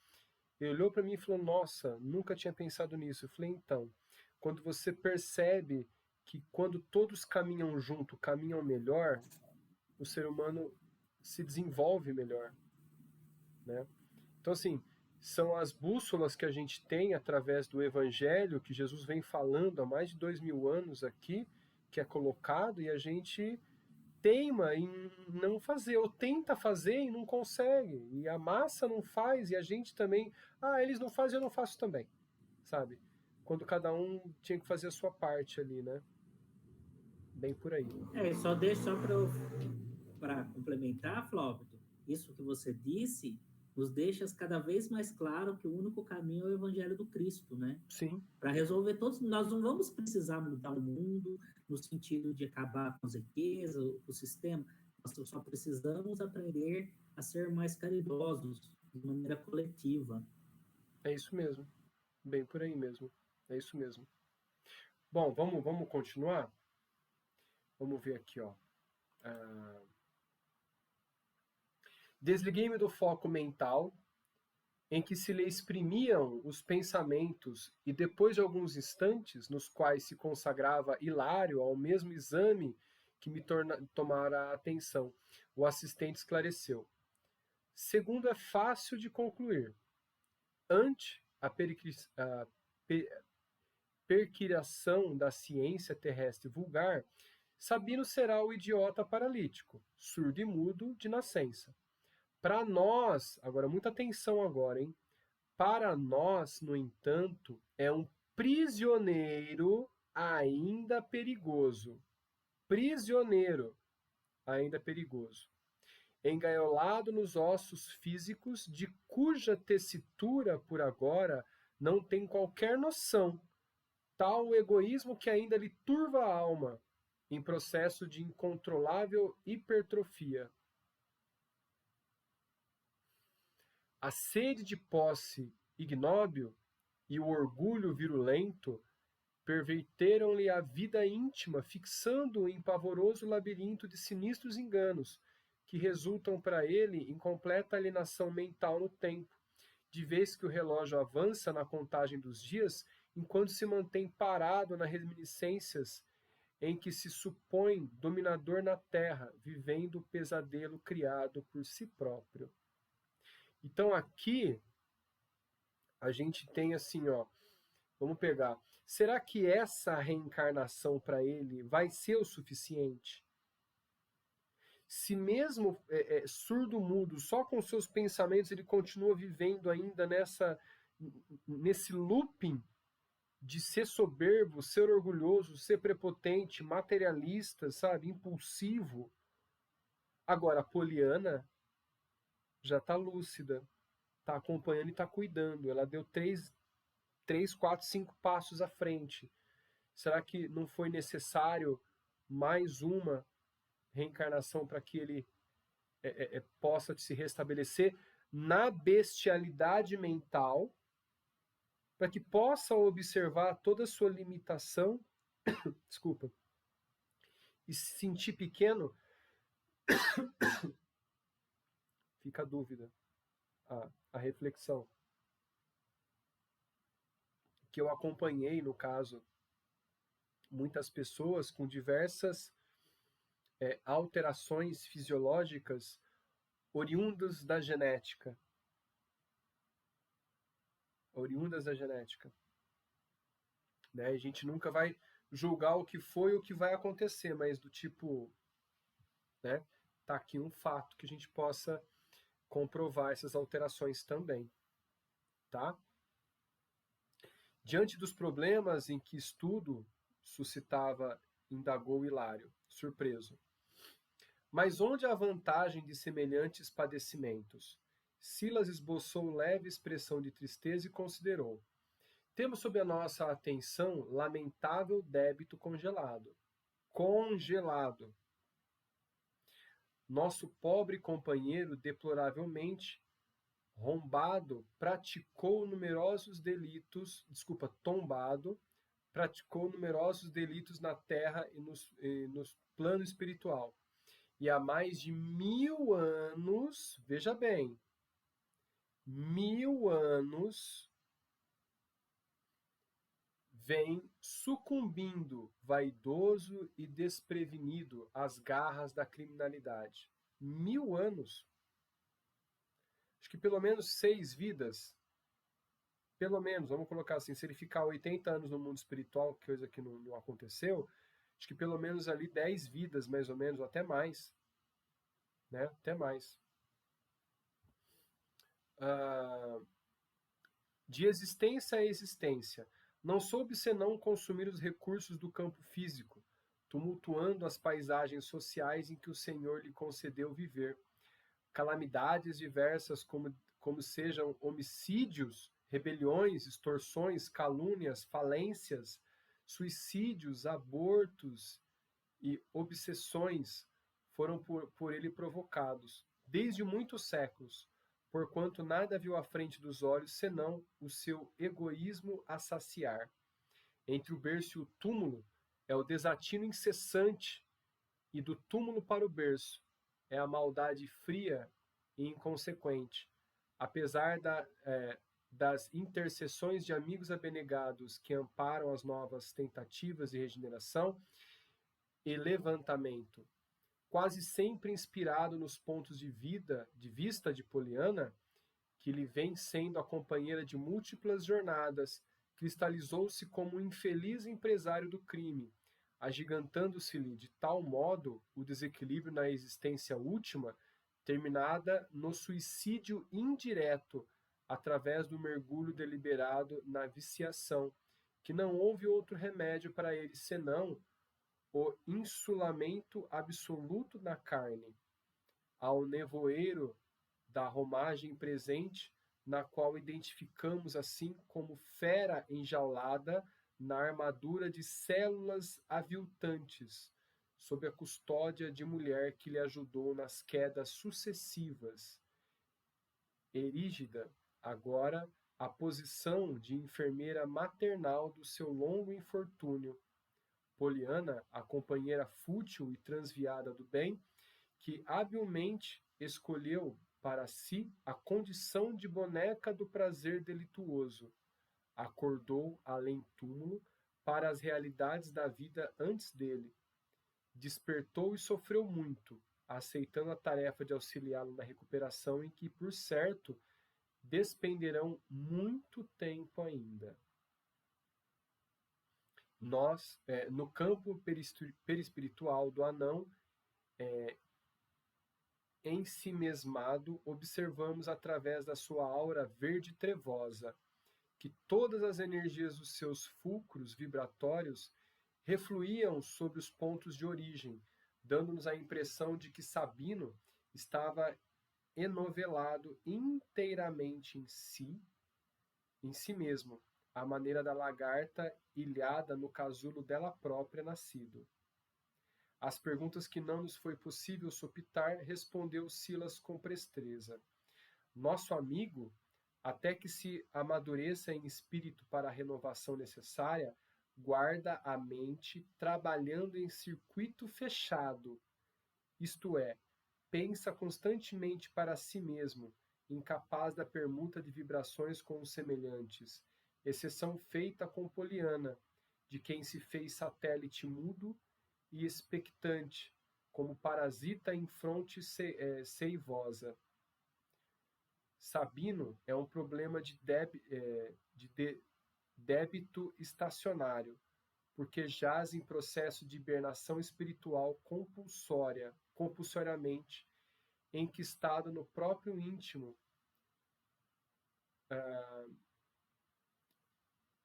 Ele olhou para mim e falou: nossa, nunca tinha pensado nisso. Eu falei: então, quando você percebe que quando todos caminham junto, caminham melhor, o ser humano se desenvolve melhor, né? Então, assim, são as bússolas que a gente tem através do Evangelho, que Jesus vem falando há mais de 2000 anos aqui, que é colocado, e a gente teima em não fazer, ou tenta fazer e não consegue, e a massa não faz, e a gente também, eles não fazem, eu não faço também, sabe? Quando cada um tinha que fazer a sua parte ali, né? Bem por aí. Só para complementar, Flávio, isso que você disse nos deixa cada vez mais claro que o único caminho é o Evangelho do Cristo, né? Sim. Para resolver todos, nós não vamos precisar mudar o mundo no sentido de acabar com as riquezas, o sistema. Nós só precisamos aprender a ser mais caridosos de maneira coletiva. É isso mesmo. Bem por aí mesmo. É isso mesmo. Bom, vamos continuar? Vamos ver aqui, ó. Desliguei-me do foco mental em que se lhe exprimiam os pensamentos e depois de alguns instantes, nos quais se consagrava hilário ao mesmo exame que me tomara a atenção, o assistente esclareceu. Segundo, é fácil de concluir. Ante a perquiração da ciência terrestre vulgar, Sabino será o idiota paralítico, surdo e mudo de nascença. Para nós, agora muita atenção agora, hein? Para nós, no entanto, é um prisioneiro ainda perigoso. Prisioneiro ainda perigoso. Engaiolado nos ossos físicos, de cuja tessitura, por agora, não tem qualquer noção. Tal o egoísmo que ainda lhe turva a alma, em processo de incontrolável hipertrofia. A sede de posse ignóbil e o orgulho virulento perverteram-lhe a vida íntima, fixando-o em pavoroso labirinto de sinistros enganos, que resultam para ele em completa alienação mental no tempo, de vez que o relógio avança na contagem dos dias, enquanto se mantém parado nas reminiscências em que se supõe dominador na terra, vivendo o pesadelo criado por si próprio. Então aqui a gente tem assim, ó, vamos pegar. Será que essa reencarnação para ele vai ser o suficiente? Se mesmo surdo-mudo, só com seus pensamentos, ele continua vivendo ainda nesse looping de ser soberbo, ser orgulhoso, ser prepotente, materialista, sabe, impulsivo. Agora, a Poliana já está lúcida, está acompanhando e está cuidando. Ela deu 3, 4, 5 passos à frente. Será que não foi necessário mais uma reencarnação para que ele possa se restabelecer na bestialidade mental, para que possa observar toda a sua limitação, desculpa, e se sentir pequeno? Fica a dúvida, a reflexão. Que eu acompanhei, no caso, muitas pessoas com diversas alterações fisiológicas oriundas da genética. Né? A gente nunca vai julgar o que foi ou o que vai acontecer, mas do tipo, né? Tá aqui um fato que a gente possa comprovar essas alterações também, tá? Diante dos problemas em que estudo suscitava, indagou Hilário, surpreso. Mas onde a vantagem de semelhantes padecimentos? Silas esboçou leve expressão de tristeza e considerou. Temos sob a nossa atenção lamentável débito congelado. Congelado. Nosso pobre companheiro, deploravelmente tombado, praticou numerosos delitos na terra e no plano espiritual. E há mais de 1000 anos, veja bem, 1000 anos, vem sucumbindo, vaidoso e desprevenido, às garras da criminalidade. 1000 anos. Acho que pelo menos 6 vidas. Pelo menos, vamos colocar assim, se ele ficar 80 anos no mundo espiritual, coisa que não aconteceu, acho que pelo menos ali 10 vidas, mais ou menos, ou até mais. Né? Até mais. De existência a existência, não soube senão consumir os recursos do campo físico, tumultuando as paisagens sociais em que o Senhor lhe concedeu viver. Calamidades diversas, como sejam homicídios, rebeliões, extorsões, calúnias, falências, suicídios, abortos e obsessões, foram por ele provocados, desde muitos séculos, porquanto nada viu à frente dos olhos senão o seu egoísmo a saciar. Entre o berço e o túmulo é o desatino incessante, e do túmulo para o berço é a maldade fria e inconsequente. apesar das intercessões de amigos abnegados que amparam as novas tentativas de regeneração e levantamento, quase sempre inspirado nos pontos de vista de Poliana, que lhe vem sendo a companheira de múltiplas jornadas, cristalizou-se como um infeliz empresário do crime, agigantando-se-lhe de tal modo o desequilíbrio na existência última, terminada no suicídio indireto, através do mergulho deliberado na viciação, que não houve outro remédio para ele senão o insulamento absoluto na carne, ao nevoeiro da romagem presente, na qual identificamos assim como fera enjaulada na armadura de células aviltantes, sob a custódia de mulher que lhe ajudou nas quedas sucessivas. Erígida, agora, a posição de enfermeira maternal do seu longo infortúnio. Poliana, a companheira fútil e transviada do bem, que habilmente escolheu para si a condição de boneca do prazer delituoso, acordou além túmulo para as realidades da vida antes dele. Despertou e sofreu muito, aceitando a tarefa de auxiliá-lo na recuperação em que, por certo, despenderão muito tempo ainda. Nós, no campo perispiritual do anão, ensimesmado, observamos através da sua aura verde trevosa que todas as energias dos seus fulcros vibratórios refluíam sobre os pontos de origem, dando-nos a impressão de que Sabino estava enovelado inteiramente em si mesmo, à maneira da lagarta ilhada no casulo dela própria nascido. As perguntas que não nos foi possível sopitar, respondeu Silas com presteza. Nosso amigo, até que se amadureça em espírito para a renovação necessária, guarda a mente trabalhando em circuito fechado, isto é, pensa constantemente para si mesmo, incapaz da permuta de vibrações com os semelhantes, exceção feita com Poliana, de quem se fez satélite mudo e expectante, como parasita em fronte seivosa. Sabino é um problema de débito estacionário, porque jaz em processo de hibernação espiritual compulsoriamente, enquistado no próprio íntimo,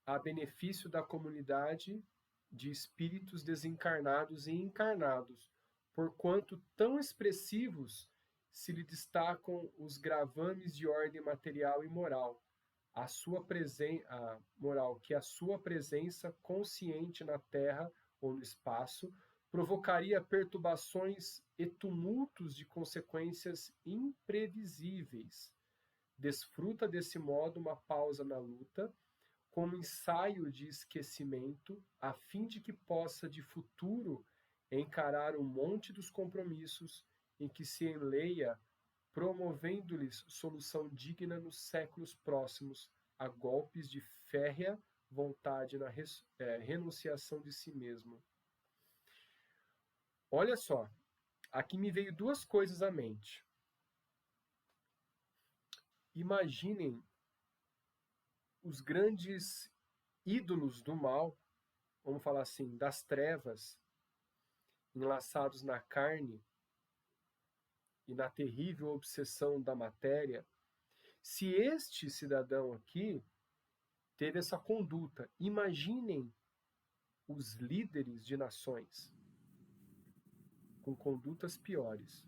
a benefício da comunidade de espíritos desencarnados e encarnados, porquanto tão expressivos se lhe destacam os gravames de ordem material e moral, que a sua presença consciente na Terra ou no espaço provocaria perturbações e tumultos de consequências imprevisíveis. Desfruta desse modo uma pausa na luta, como ensaio de esquecimento, a fim de que possa de futuro encarar o monte dos compromissos em que se enleia, promovendo-lhes solução digna nos séculos próximos, a golpes de férrea vontade na renunciação de si mesmo. Olha só, aqui me veio duas coisas à mente. Imaginem os grandes ídolos do mal, vamos falar assim, das trevas, enlaçados na carne e na terrível obsessão da matéria, se este cidadão aqui teve essa conduta, imaginem os líderes de nações com condutas piores.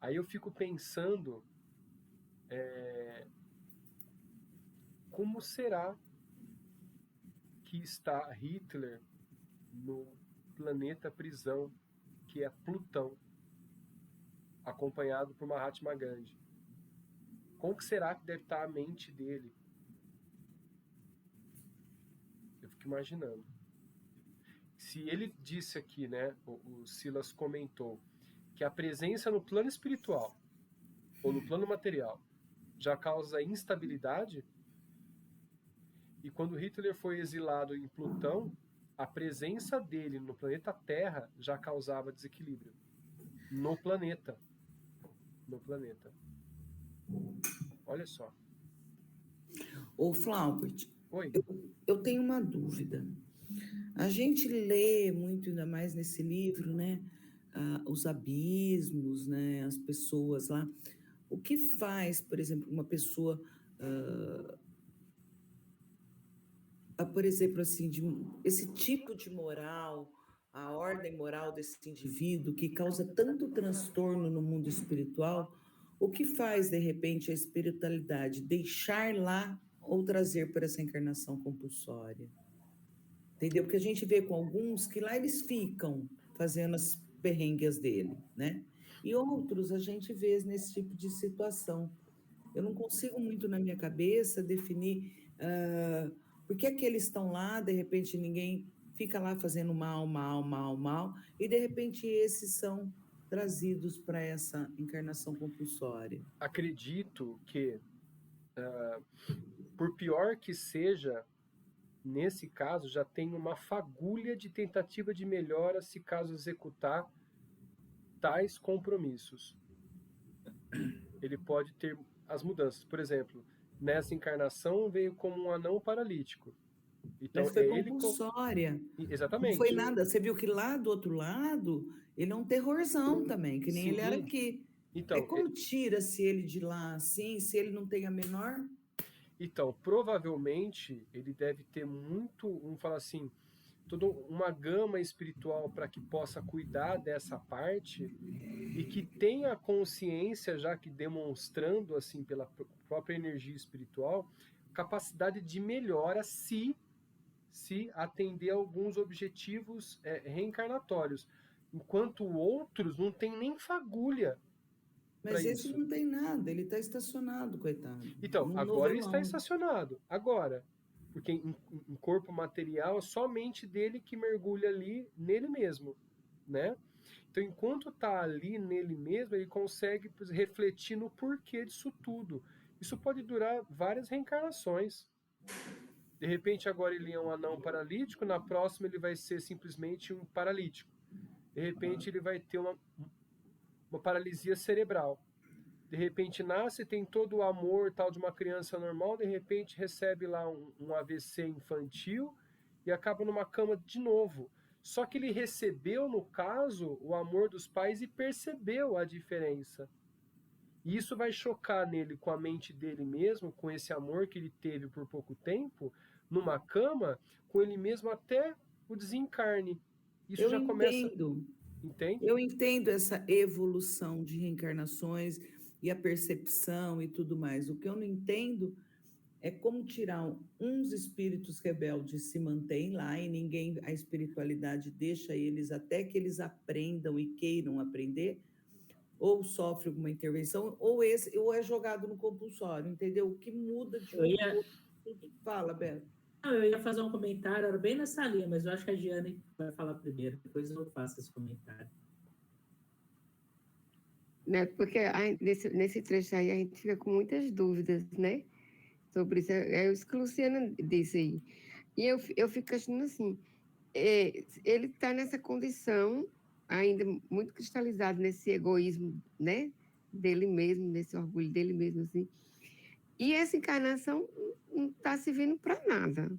Aí eu fico pensando como será que está Hitler no planeta prisão, que é Plutão, acompanhado por Mahatma Gandhi? Como que será que deve estar a mente dele? Eu fico imaginando. Se ele disse aqui, né, o Silas comentou, que a presença no plano espiritual ou no plano material já causa instabilidade. E quando Hitler foi exilado em Plutão, a presença dele no planeta Terra já causava desequilíbrio. No planeta. No planeta. Olha só. Ô, Flaubert, Oi. eu tenho uma dúvida. A gente lê muito, ainda mais nesse livro, né? Os abismos, né? As pessoas lá. O que faz, por exemplo, uma pessoa, por exemplo, assim, esse tipo de moral, a ordem moral desse indivíduo que causa tanto transtorno no mundo espiritual, o que faz, de repente, a espiritualidade deixar lá ou trazer para essa encarnação compulsória? Entendeu? Porque a gente vê com alguns que lá eles ficam fazendo as perrengues dele, né? E outros a gente vê nesse tipo de situação. Eu não consigo muito na minha cabeça definir por que é que eles estão lá, de repente ninguém fica lá fazendo mal, e de repente esses são trazidos para essa encarnação compulsória. Acredito que, por pior que seja, nesse caso já tem uma fagulha de tentativa de melhora se caso executar tais compromissos. Ele pode ter as mudanças. Por exemplo, nessa encarnação veio como um anão paralítico. Então, Mas foi compulsória. Exatamente. Não foi nada. Você viu que lá do outro lado, ele é um terrorzão também, que nem ele era aqui. Então, como tira-se ele de lá assim, se ele não tem a menor? Então, provavelmente, ele deve ter muito, vamos falar assim, toda uma gama espiritual para que possa cuidar dessa parte e que tenha consciência, já que demonstrando, assim, pela própria energia espiritual, capacidade de melhora se atender a alguns objetivos reencarnatórios, enquanto outros não tem nem fagulha. Mas esse não tem nada, ele está estacionado, coitado. Então, agora ele está estacionado. Agora, porque em corpo material é somente dele que mergulha ali nele mesmo, né? Então, enquanto está ali nele mesmo, ele consegue refletir no porquê disso tudo. Isso pode durar várias reencarnações. De repente, agora ele é um anão paralítico, na próxima ele vai ser simplesmente um paralítico. De repente, ele vai ter uma paralisia cerebral. De repente nasce, tem todo o amor tal de uma criança normal, de repente recebe lá um AVC infantil e acaba numa cama de novo. Só que ele recebeu, no caso, o amor dos pais e percebeu a diferença. E isso vai chocar nele com a mente dele mesmo, com esse amor que ele teve por pouco tempo, numa cama, com ele mesmo até o desencarne. Isso já começa... Entende? Eu entendo essa evolução de reencarnações e a percepção e tudo mais. O que eu não entendo é como tirar uns espíritos rebeldes se mantêm lá e ninguém, a espiritualidade deixa eles até que eles aprendam e queiram aprender, ou sofre alguma intervenção, ou é jogado no compulsório, entendeu? O que muda de Fala, Beto. Não, eu ia fazer um comentário, era bem nessa linha, mas eu acho que a Giane vai falar primeiro, depois eu faço esse comentário. Né? Porque nesse trecho aí a gente fica com muitas dúvidas, né? Sobre isso. É isso que a Luciana disse aí. E eu fico achando assim, ele está nessa condição, ainda muito cristalizado nesse egoísmo, né? Dele mesmo, nesse orgulho dele mesmo, assim. E essa encarnação não está servindo para nada.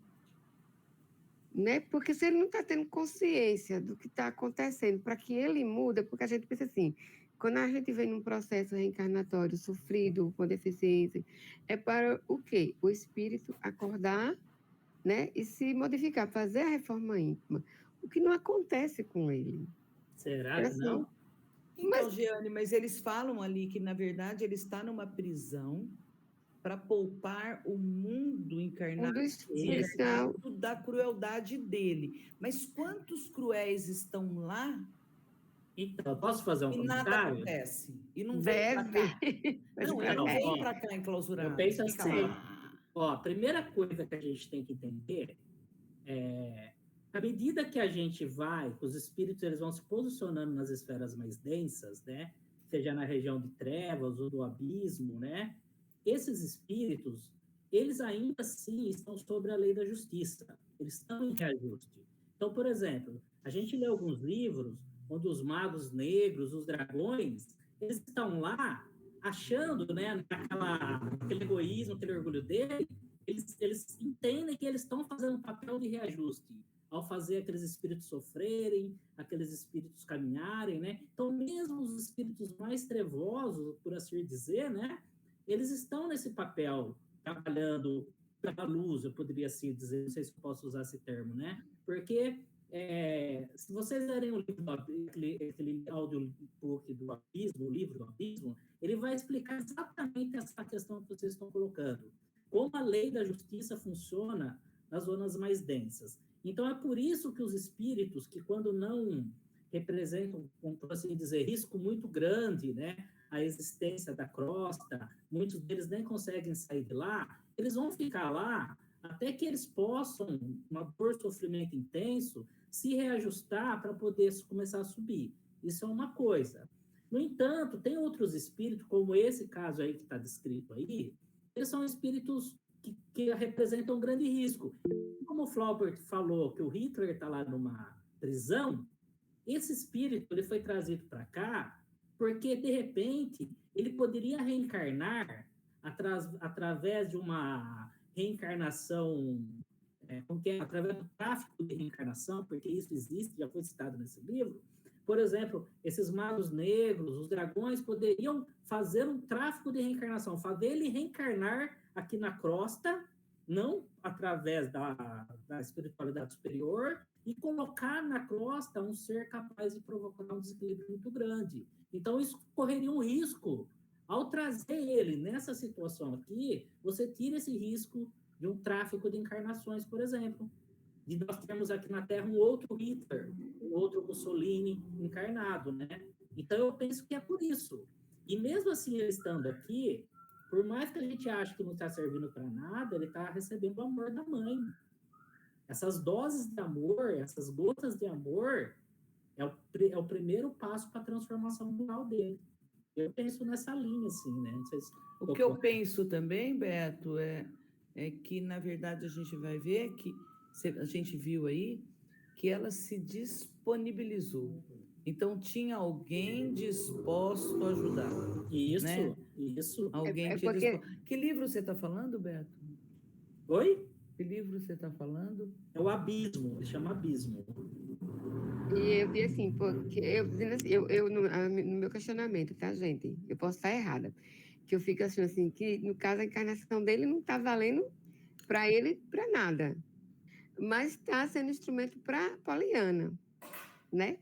Né? Porque se ele não está tendo consciência do que está acontecendo, para que ele muda, porque a gente pensa assim, quando a gente vem num processo reencarnatório sofrido, com deficiência, é para o quê? O espírito acordar, né? E se modificar, fazer a reforma íntima. O que não acontece com ele. Será que não? Então, Giane, mas eles falam ali que, na verdade, ele está numa prisão para poupar o mundo encarnado da crueldade dele. Mas quantos cruéis estão lá? Então, posso fazer um comentário? Nada acontece. E não vem para cá. Não, ele não vem para cá enclausurado. Eu penso assim, a primeira coisa que a gente tem que entender é, à medida que a gente vai, os espíritos eles vão se posicionando nas esferas mais densas, né? Seja na região de trevas ou do abismo, né? esses espíritos, eles ainda assim estão sobre a lei da justiça, eles estão em reajuste. Então, por exemplo, a gente lê alguns livros onde os magos negros, os dragões, eles estão lá achando, né, aquele egoísmo, aquele orgulho dele, eles entendem que eles estão fazendo um papel de reajuste ao fazer aqueles espíritos sofrerem, aqueles espíritos caminharem, né? Então, mesmo os espíritos mais trevosos, por assim dizer, né, eles estão nesse papel, trabalhando pela luz, eu poderia assim dizer, não sei se eu posso usar esse termo, né? Porque se vocês lerem o livro, aquele audiobook do Abismo, o livro do Abismo, ele vai explicar exatamente essa questão que vocês estão colocando. Como a lei da justiça funciona nas zonas mais densas. Então, é por isso que os espíritos, que quando não representam, por assim dizer, risco muito grande, né, a existência da crosta, muitos deles nem conseguem sair de lá, eles vão ficar lá até que eles possam, uma dor, sofrimento intenso, se reajustar para poder começar a subir. Isso é uma coisa. No entanto, tem outros espíritos, como esse caso aí que está descrito aí, eles são espíritos que representam um grande risco. Como o Flaubert falou que o Hitler está lá numa prisão, esse espírito ele foi trazido para cá porque, de repente, ele poderia reencarnar através de uma reencarnação, através do tráfico de reencarnação, porque isso existe, já foi citado nesse livro. Por exemplo, esses magos negros, os dragões, poderiam fazer um tráfico de reencarnação, fazer ele reencarnar aqui na crosta, não através da espiritualidade superior, e colocar na crosta um ser capaz de provocar um desequilíbrio muito grande. Então, isso correria um risco. Ao trazer ele nessa situação aqui, você tira esse risco de um tráfico de encarnações, por exemplo. De nós temos aqui na Terra um outro Hitler, um outro Mussolini encarnado, né? Então, eu penso que é por isso. E mesmo assim, ele estando aqui, por mais que a gente ache que não está servindo para nada, ele está recebendo o amor da mãe. Essas doses de amor, essas gotas de amor, é o primeiro passo para a transformação moral dele. Eu penso nessa linha, assim, né? Não sei se o que eu penso também, Beto, é que, na verdade, a gente vai ver que, a gente viu aí, que ela se disponibilizou. Então, tinha alguém disposto a ajudar. Isso, né? Isso. Alguém tinha disposto. Que livro você está falando, Beto? Oi? Que livro você está falando? É o Abismo, ele chama Abismo. E eu vi assim, porque eu no meu questionamento, tá, gente? Eu posso estar errada. Que eu fico achando assim, que no caso a encarnação dele não está valendo para ele, para nada. Mas está sendo instrumento para Poliana, né?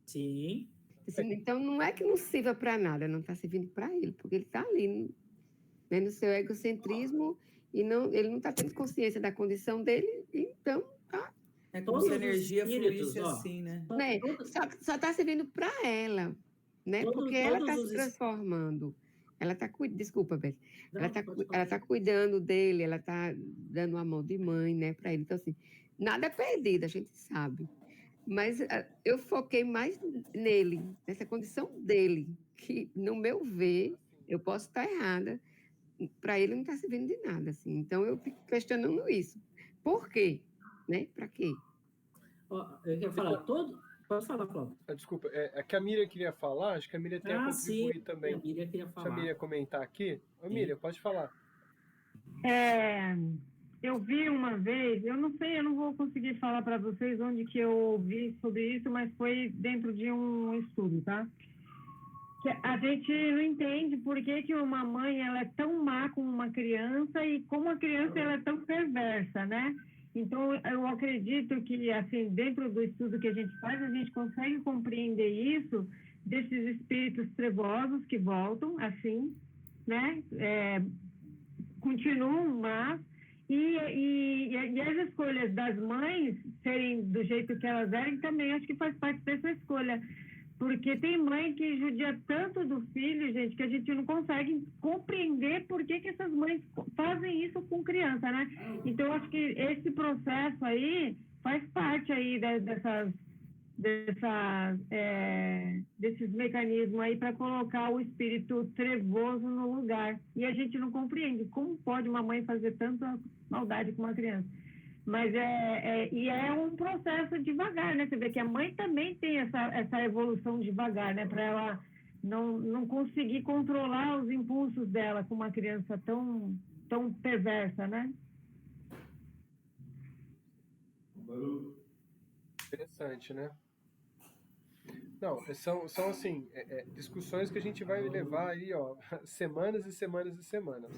Sim. Assim, então, não é que não sirva para nada, não está servindo para ele, porque ele está ali, né, no seu egocentrismo, e ele não está tendo consciência da condição dele, então tá. É como se a energia fluísse assim, né? Só está servindo para ela, né? Porque ela está se transformando. Ela está cuidando, desculpa, Beth. Ela tá cuidando dele, ela está dando a mão de mãe, né, para ele. Então, assim, nada é perdido, a gente sabe. Mas eu foquei mais nele, nessa condição dele, que, no meu ver, eu posso estar errada, para ele não está servindo de nada, assim. Então, eu fico questionando isso. Por quê? Né? Para quê? Eu quero falar Pode falar, Cláudio. Desculpa, é que a Miriam queria falar, acho que a Miriam tem a contribuir sim, também. A Miriam queria falar. Deixa a Miriam comentar aqui. Ô, Miriam, pode falar. Eu vi uma vez, eu não vou conseguir falar para vocês onde que eu ouvi sobre isso, mas foi dentro de um estudo, tá? Que a gente não entende por que uma mãe ela é tão má com uma criança e como a criança ela é tão perversa, né? Então, eu acredito que, assim, dentro do estudo que a gente faz, a gente consegue compreender isso desses espíritos trevosos que voltam, assim, né? Continuam más. E as escolhas das mães serem do jeito que elas eram, também acho que faz parte dessa escolha. Porque tem mãe que judia tanto do filho, gente, que a gente não consegue compreender por que essas mães fazem isso com criança, né? Então, acho que esse processo aí faz parte aí desses mecanismos aí para colocar o espírito trevoso no lugar. E a gente não compreende como pode uma mãe fazer tanta maldade com uma criança. Mas é um processo devagar, né? Você vê que a mãe também tem essa evolução devagar, né? Para ela não conseguir controlar os impulsos dela com uma criança tão perversa, né? Interessante, né? Não, são assim, discussões que a gente vai levar aí, ó, semanas e semanas e semanas,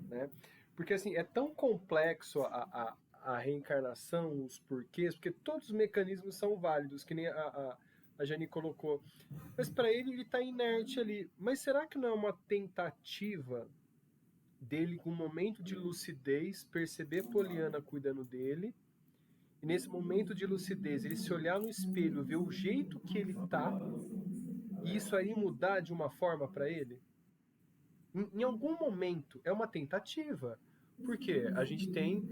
né? Porque assim, é tão complexo a reencarnação, os porquês, porque todos os mecanismos são válidos, que nem a Jane colocou. Mas para ele está inerte ali. Mas será que não é uma tentativa dele, com um momento de lucidez, perceber Poliana cuidando dele, e nesse momento de lucidez, ele se olhar no espelho, ver o jeito que ele tá, e isso aí mudar de uma forma para ele? Em algum momento, é uma tentativa. Porque a gente tem,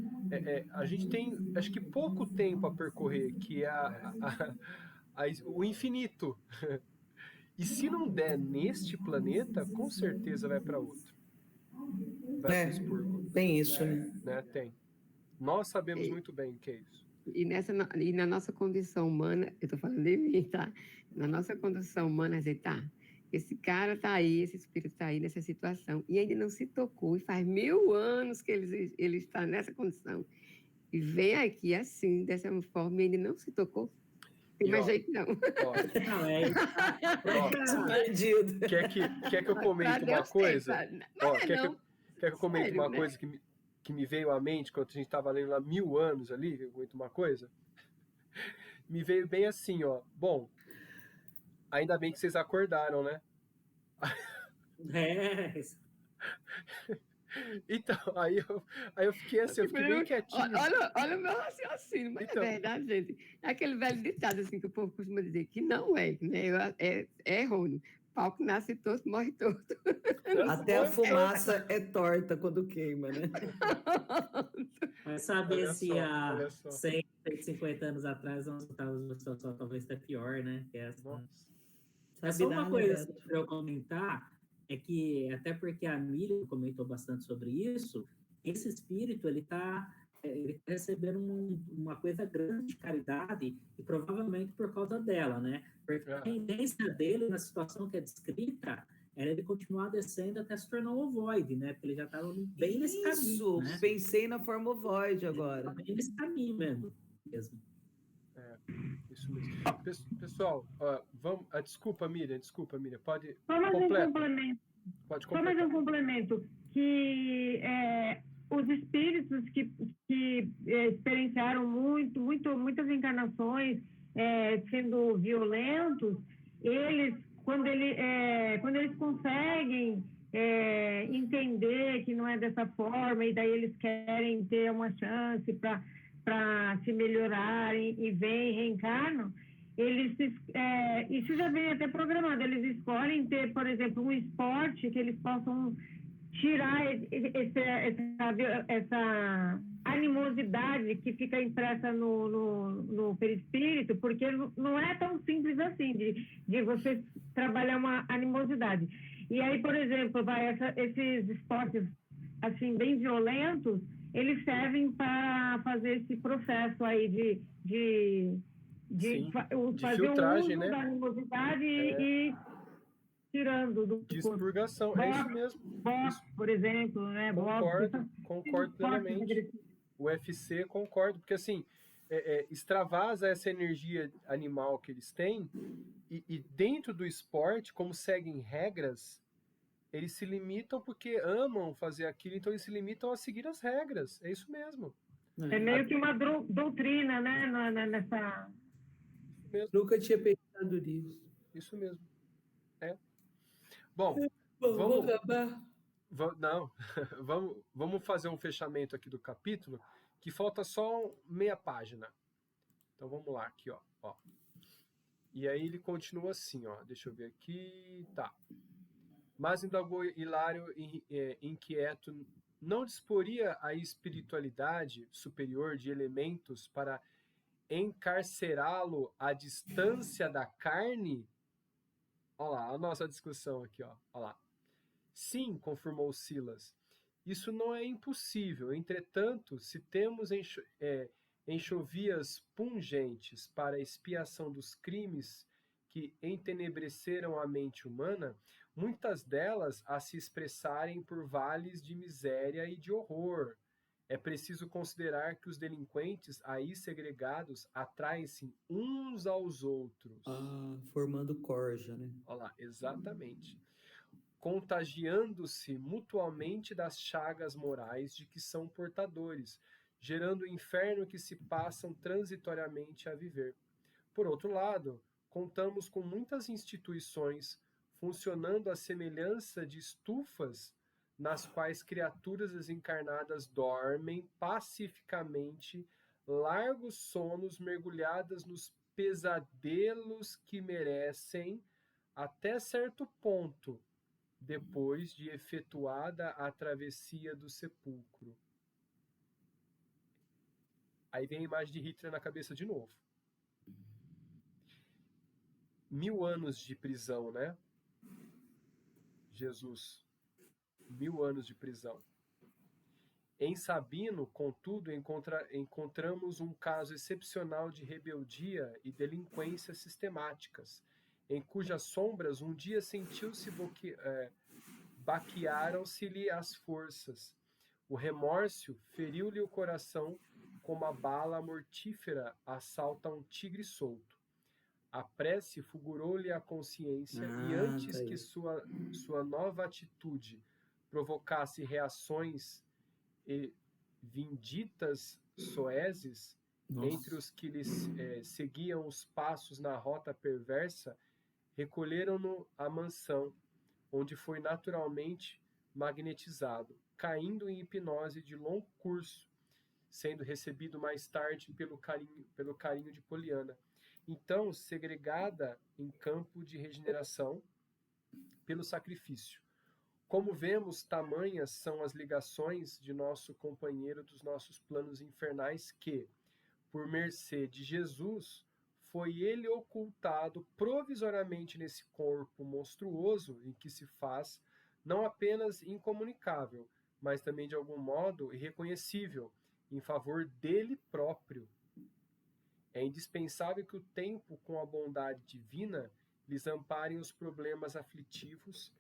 acho que pouco tempo a percorrer, que é o infinito. E se não der neste planeta, com certeza vai para outro. Vai pro expurgo. Tem isso, né? Né? Tem. Nós sabemos muito bem o que é isso. E na nossa condição humana, eu estou falando de mim, tá? Na nossa condição humana, você tá. Esse cara está aí, esse espírito está aí nessa situação, e ainda não se tocou, e faz 1000 anos que ele está nessa condição. E vem aqui assim, dessa forma, e ainda não se tocou. Tem mais jeito, não. Perdido. Quer que eu comente uma coisa? Quer que eu comente uma coisa que me veio à mente quando a gente estava lendo lá 1000 anos ali, eu comento uma coisa? Me veio bem assim, ó. Bom, ainda bem que vocês acordaram, né? Então, aí eu fiquei assim, eu fiquei bem quietinho. Olha o meu raciocínio, mas então, é verdade, gente. É aquele velho ditado assim que o povo costuma dizer, que não é, né? É errôneo. Pau que nasce torto, morre torto. Até a fumaça é torta quando queima, né? Vai saber se há 100, 150 anos atrás nós estávamos numa situação talvez até pior, né? Que essa. Mas só uma coisa para eu comentar, é que, até porque a Miriam comentou bastante sobre isso, esse espírito, ele está recebendo uma coisa grande de caridade, e provavelmente por causa dela, né? Porque a tendência dele, na situação que é descrita, era ele continuar descendo até se tornar um ovoide, né? Porque ele já estava bem nesse caminho. Isso, né? Pensei na forma ovoide agora. Bem nesse caminho mesmo. Isso mesmo. Pessoal, vamos. Desculpa, Miriam. Pode. Só mais um complemento. Pode completar. Só mais um complemento. Que os espíritos que experienciaram muitas encarnações sendo violentos, quando eles conseguem entender que não é dessa forma, e daí eles querem ter uma chance para se melhorarem e vêm, reencarnam, isso já vem até programado. Eles escolhem ter, por exemplo, um esporte que eles possam tirar essa animosidade que fica impressa no perispírito, porque não é tão simples assim de você trabalhar uma animosidade. E aí, por exemplo, esses esportes assim bem violentos, eles servem para fazer esse processo aí de fazer filtragem, o uso, né, da animosidade e tirando do expurgação, é isso mesmo. Boxe, por exemplo, né? Concordo plenamente. O UFC, concordo, porque assim, extravasa essa energia animal que eles têm, e dentro do esporte, como seguem regras, eles se limitam porque amam fazer aquilo, então eles se limitam a seguir as regras. É isso mesmo. É meio que uma doutrina, né? Nessa... Nunca tinha pensado nisso. Isso mesmo. Bom, vamos acabar. Não, vamos fazer um fechamento aqui do capítulo, que falta só meia página. Então vamos lá, aqui, ó. E aí ele continua assim, ó. Deixa eu ver aqui. Tá. Mas indagou Hilário inquieto, não disporia a espiritualidade superior de elementos para encarcerá-lo à distância da carne? Olha lá, a nossa discussão aqui, ó. Olha lá. Sim, confirmou Silas, isso não é impossível. Entretanto, se temos enxovias pungentes para a expiação dos crimes que entenebreceram a mente humana, muitas delas a se expressarem por vales de miséria e de horror. É preciso considerar que os delinquentes aí segregados atraem-se uns aos outros. Formando corja, né? Olha lá, exatamente. Contagiando-se mutuamente das chagas morais de que são portadores, gerando o inferno que se passam transitoriamente a viver. Por outro lado, contamos com muitas instituições funcionando à semelhança de estufas nas quais criaturas desencarnadas dormem pacificamente, largos sonos, mergulhadas nos pesadelos que merecem, até certo ponto, depois de efetuada a travessia do sepulcro. Aí vem a imagem de Hitler na cabeça de novo. 1000 anos de prisão, né? Jesus. 1000 anos de prisão. Em Sabino, contudo, encontramos um caso excepcional de rebeldia e delinquência sistemáticas, em cujas sombras um dia sentiu-se baquearam-se-lhe as forças. O remorso feriu-lhe o coração como a bala mortífera assalta um tigre solto. A prece fulgurou-lhe a consciência e antes que sua nova atitude provocasse reações e vinditas soezes entre os que lhe seguiam os passos na rota perversa, recolheram-no à mansão, onde foi naturalmente magnetizado, caindo em hipnose de longo curso, sendo recebido mais tarde pelo carinho de Poliana. Então, segregada em campo de regeneração pelo sacrifício. Como vemos, tamanhas são as ligações de nosso companheiro dos nossos planos infernais que, por mercê de Jesus, foi ele ocultado provisoriamente nesse corpo monstruoso em que se faz não apenas incomunicável, mas também de algum modo irreconhecível, em favor dele próprio. É indispensável que o tempo, com a bondade divina, lhes amparem os problemas aflitivos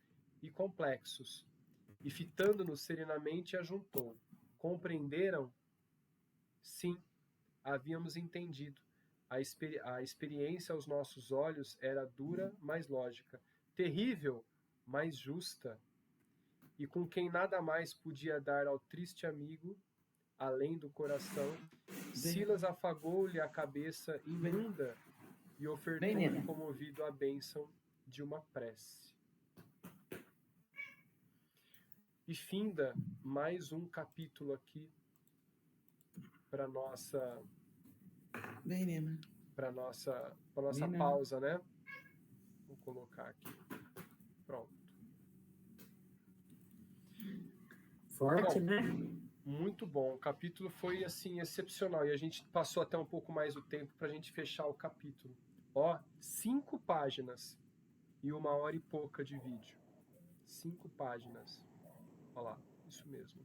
e complexos. E fitando-nos serenamente, ajuntou. Compreenderam? Sim, havíamos entendido. A experiência aos nossos olhos era dura, mas lógica, terrível, mas justa, e com quem nada mais podia dar ao triste amigo, além do coração, Silas afagou-lhe a cabeça imunda e ofertou-lhe comovido a bênção de uma prece. E finda mais um capítulo aqui para nossa pausa, né? Vou colocar aqui. Pronto. Forte, né? Muito bom. O capítulo foi, assim, excepcional. E a gente passou até um pouco mais o tempo para a gente fechar o capítulo. Ó, 5 páginas e 1 hora e pouca de vídeo. 5 páginas. Olha lá, isso mesmo.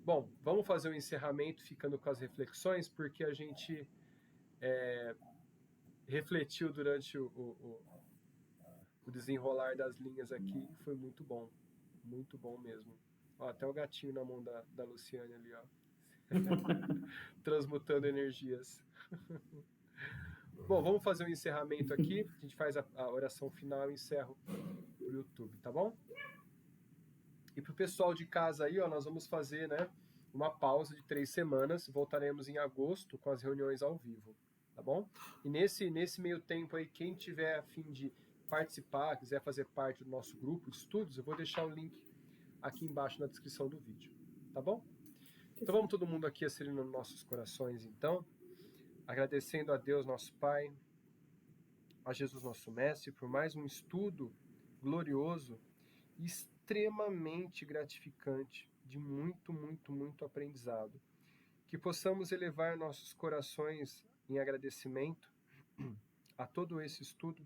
Bom, vamos fazer o encerramento ficando com as reflexões, porque a gente refletiu durante o desenrolar das linhas aqui. Foi muito bom. Muito bom mesmo. Ó, até o gatinho na mão da Luciane ali, ó. Transmutando energias. Bom, vamos fazer um encerramento aqui. A gente faz a oração final e encerro pro YouTube, tá bom? E pro pessoal de casa aí, ó, nós vamos fazer, né, uma pausa de 3 semanas. Voltaremos em agosto com as reuniões ao vivo, tá bom? E nesse meio tempo aí, quem tiver a fim de participar, quiser fazer parte do nosso grupo de estudos, eu vou deixar o link aqui embaixo na descrição do vídeo, tá bom? Então vamos todo mundo aqui acelerando nossos corações, então, agradecendo a Deus, nosso Pai, a Jesus, nosso Mestre, por mais um estudo glorioso e extremamente gratificante, de muito, muito, muito aprendizado. que possamos elevar nossos corações em agradecimento a todo esse estudo,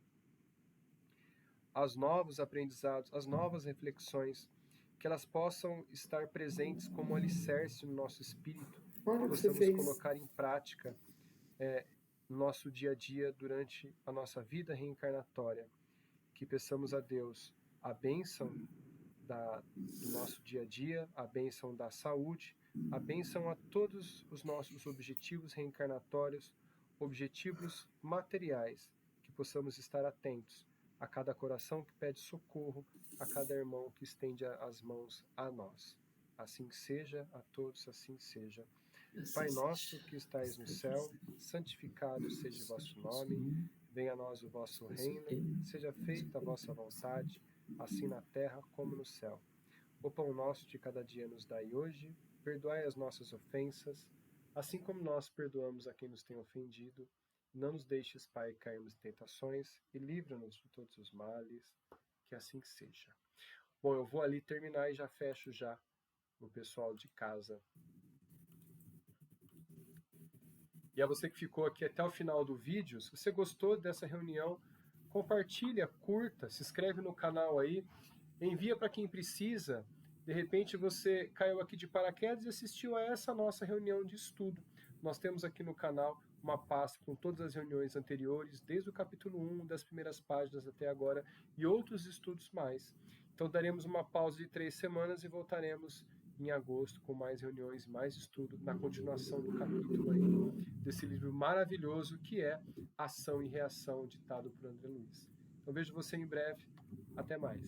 aos novos aprendizados, às novas reflexões, que elas possam estar presentes como alicerce no nosso espírito, que possamos colocar em prática no nosso dia a dia durante a nossa vida reencarnatória. Que peçamos a Deus a bênção do nosso dia a dia, a bênção da saúde, a bênção a todos os nossos objetivos reencarnatórios, objetivos materiais, que possamos estar atentos a cada coração que pede socorro, a cada irmão que estende as mãos a nós. Assim seja, a todos assim seja. Pai nosso que estais no céu, santificado seja o vosso nome, venha a nós o vosso reino, seja feita a vossa vontade, assim na terra como no céu. O pão nosso de cada dia nos dai hoje, perdoai as nossas ofensas, assim como nós perdoamos a quem nos tem ofendido. Não nos deixes, Pai, cairmos em tentações e livra-nos de todos os males, que assim seja. Bom, eu vou ali terminar e já fecho já o pessoal de casa. E a você que ficou aqui até o final do vídeo, se você gostou dessa reunião, compartilha, curta, se inscreve no canal aí, envia para quem precisa. De repente você caiu aqui de paraquedas e assistiu a essa nossa reunião de estudo. Nós temos aqui no canal uma pasta com todas as reuniões anteriores, desde o capítulo 1, das primeiras páginas até agora, e outros estudos mais. Então daremos uma pausa de 3 semanas e voltaremos em agosto com mais reuniões, mais estudo, na continuação do capítulo aí, desse livro maravilhoso que é Ação e Reação, ditado por André Luiz. Então vejo você em breve. Até mais.